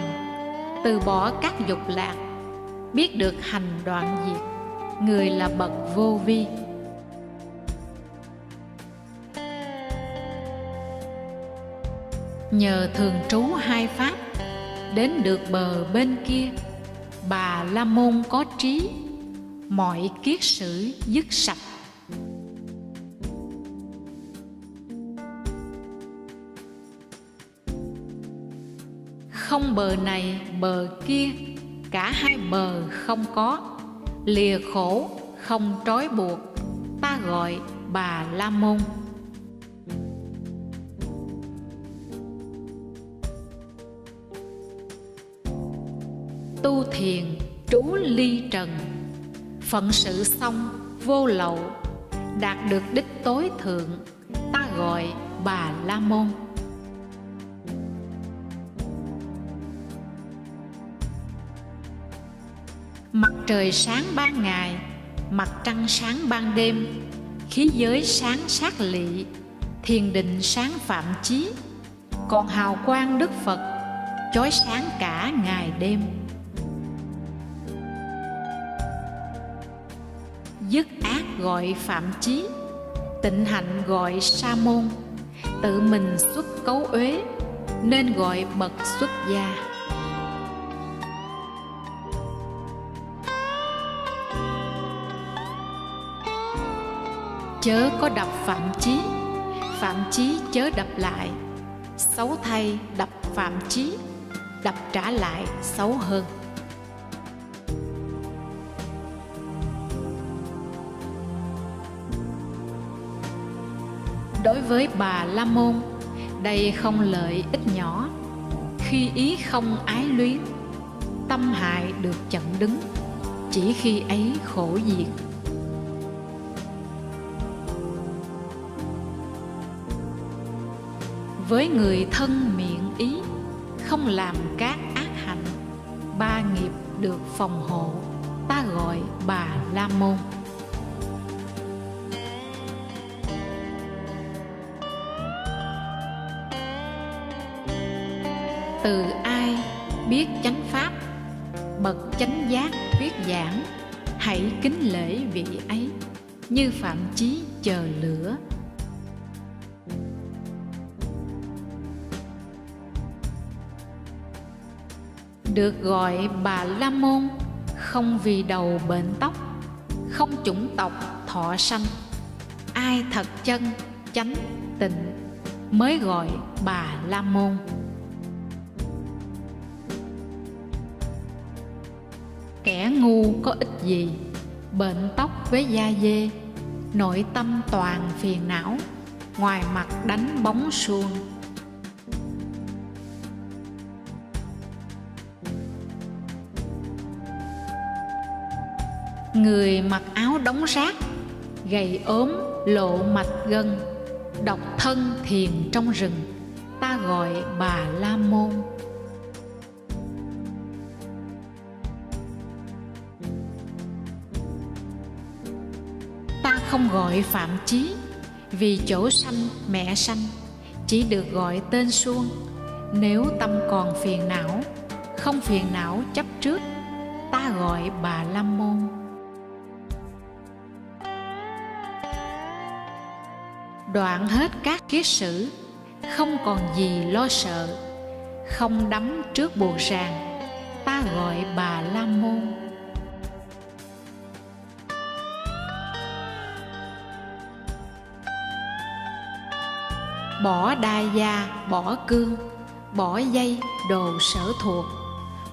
từ bỏ các dục lạc, biết được hành đoạn diệt, người là bậc vô vi. Nhờ thường trú hai pháp, đến được bờ bên kia, Bà La Môn có trí, mọi kiết sử dứt sạch. Không bờ này bờ kia, cả hai bờ không có, lìa khổ không trói buộc, ta gọi Bà La Môn. Tu thiền trú ly trần, phận sự xong vô lậu, đạt được đích tối thượng, ta gọi Bà La Môn. Mặt trời sáng ban ngày, mặt trăng sáng ban đêm, khí giới sáng sát lị, thiền định sáng phạm chí, còn hào quang Đức Phật chói sáng cả ngày đêm. Dứt ác gọi phạm chí, tịnh hạnh gọi sa môn, tự mình xuất cấu uế, nên gọi bậc xuất gia. Chớ có đập phạm chí chớ đập lại, xấu thay đập phạm chí, đập trả lại xấu hơn. Đối với Bà La Môn, đây không lợi ích nhỏ, khi ý không ái luyến, tâm hại được chặn đứng, chỉ khi ấy khổ diệt. Với người thân miệng ý, không làm các ác hạnh, ba nghiệp được phòng hộ, ta gọi Bà La Môn. Từ ai biết chánh pháp, bậc chánh giác thuyết giảng, hãy kính lễ vị ấy, như phạm chí chờ lửa. Được gọi Bà La Môn, không vì đầu bệnh tóc, không chủng tộc thọ sanh, ai thật chân chánh tịnh mới gọi Bà La Môn. Kẻ ngu có ích gì, bệnh tóc với da dê, nội tâm toàn phiền não, ngoài mặt đánh bóng suông. Người mặc áo đóng rác, gầy ốm lộ mạch gân, độc thân thiền trong rừng, ta gọi Bà La Môn. Ta không gọi phạm chí, vì chỗ sanh mẹ sanh, chỉ được gọi tên suông. Nếu tâm còn phiền não, không phiền não chấp trước, ta gọi Bà La Môn. Đoạn hết các kiết sử, không còn gì lo sợ, không đắm trước buộc ràng, ta gọi Bà La Môn. Bỏ đai da, bỏ cương, bỏ dây, đồ sở thuộc,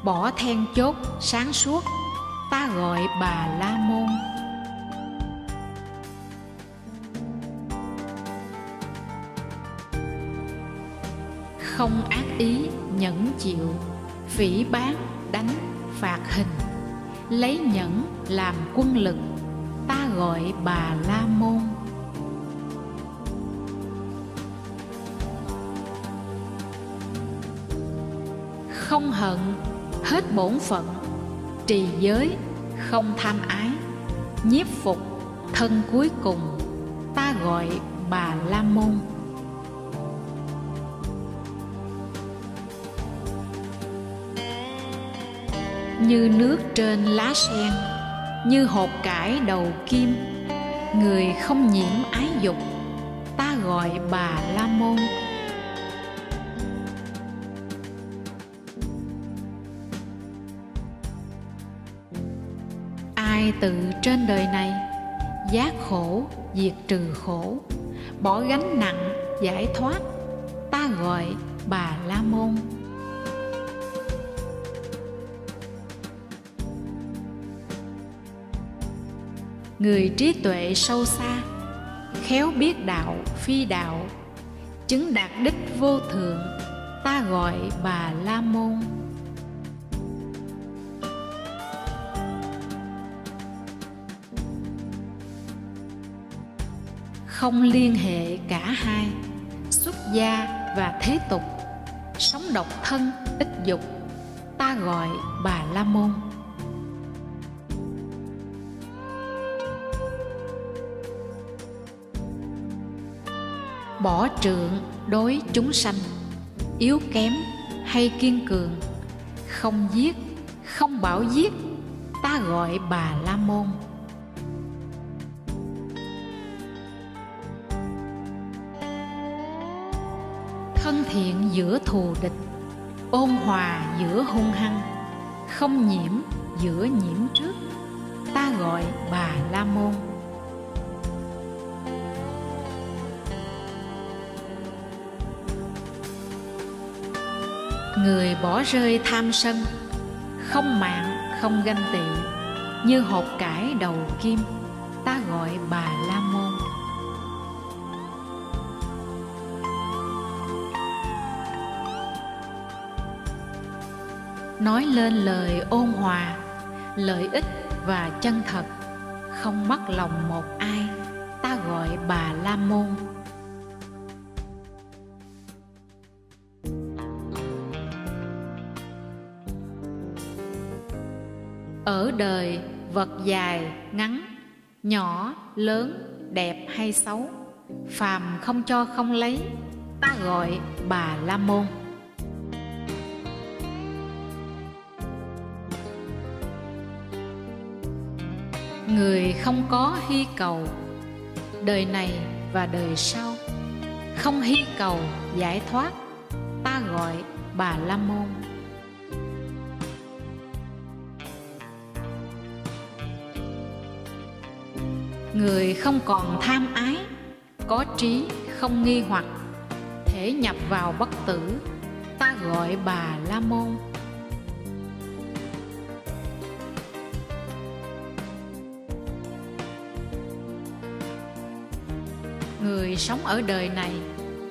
bỏ then chốt sáng suốt, ta gọi Bà La Môn. Không ác ý nhẫn chịu, phỉ báng đánh phạt hình, lấy nhẫn làm quân lực, ta gọi Bà La Môn. không hận, hết bổn phận, trì giới, không tham ái, nhiếp phục, thân cuối cùng, ta gọi Bà La Môn. Như nước trên lá sen, như hột cải đầu kim, người không nhiễm ái dục, ta gọi Bà La Môn. Ai từ trên đời này giác khổ, diệt trừ khổ, bỏ gánh nặng, giải thoát, ta gọi Bà La Môn. Người trí tuệ sâu xa, khéo biết đạo phi đạo, chứng đạt đích vô thượng, ta gọi Bà La Môn. Không liên hệ cả hai, xuất gia và thế tục, sống độc thân ít dục, ta gọi Bà La Môn. Bỏ trượng đối chúng sanh, yếu kém hay kiên cường, không giết, không bảo giết, ta gọi Bà La Môn. Thân thiện giữa thù địch, ôn hòa giữa hung hăng, không nhiễm giữa nhiễm trước, ta gọi Bà La Môn. Người bỏ rơi tham sân, không mạn, không ganh tị, như hột cải đầu kim, ta gọi Bà La Môn. Nói lên lời ôn hòa, lợi ích và chân thật, không mất lòng một ai, ta gọi Bà La Môn. Ở đời, vật dài, ngắn, nhỏ, lớn, đẹp hay xấu, phàm không cho không lấy, ta gọi Bà La Môn. Người không có hy cầu, đời này và đời sau, không hy cầu giải thoát, ta gọi Bà La Môn. Người không còn tham ái, có trí không nghi hoặc, thể nhập vào bất tử, ta gọi Bà La Môn. Người sống ở đời này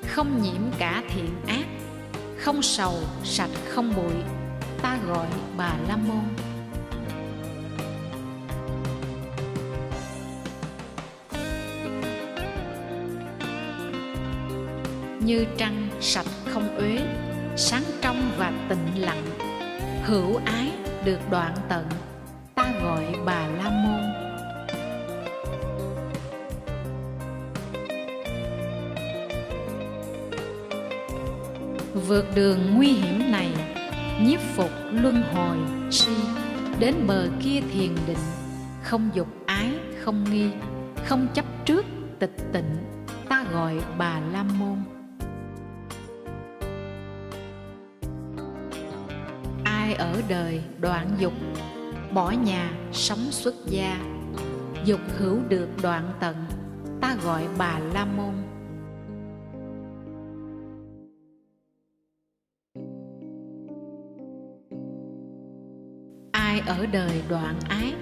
không nhiễm cả thiện ác, không sầu, sạch không bụi, ta gọi Bà La Môn. Như trăng sạch không uế, sáng trong và tịnh lặng, hữu ái được đoạn tận, ta gọi Bà La Môn. Vượt đường nguy hiểm này, nhiếp phục luân hồi si, đến bờ kia thiền định, không dục ái, không nghi, không chấp trước, tịch tịnh, ta gọi Bà La Môn. Ai ở đời đoạn dục, bỏ nhà sống xuất gia, dục hữu được đoạn tận, ta gọi Bà La Môn. Ai ở đời đoạn ái,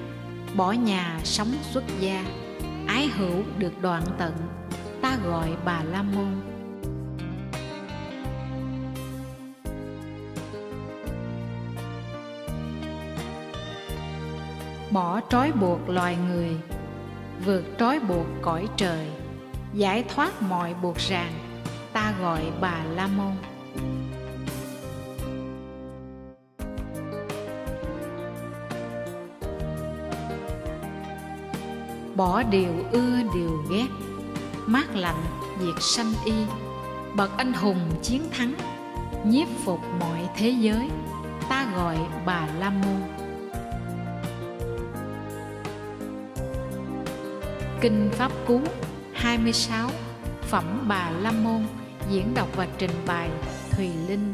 bỏ nhà sống xuất gia, ái hữu được đoạn tận, ta gọi Bà La Môn. Bỏ trói buộc loài người, vượt trói buộc cõi trời, giải thoát mọi buộc ràng, ta gọi Bà La Môn. bỏ điều ưa điều ghét, mát lạnh diệt sanh y, bậc anh hùng chiến thắng, nhiếp phục mọi thế giới, ta gọi Bà La Môn. Kinh Pháp Cú 26, Phẩm Bà La Môn, diễn đọc và trình bày Thùy Linh.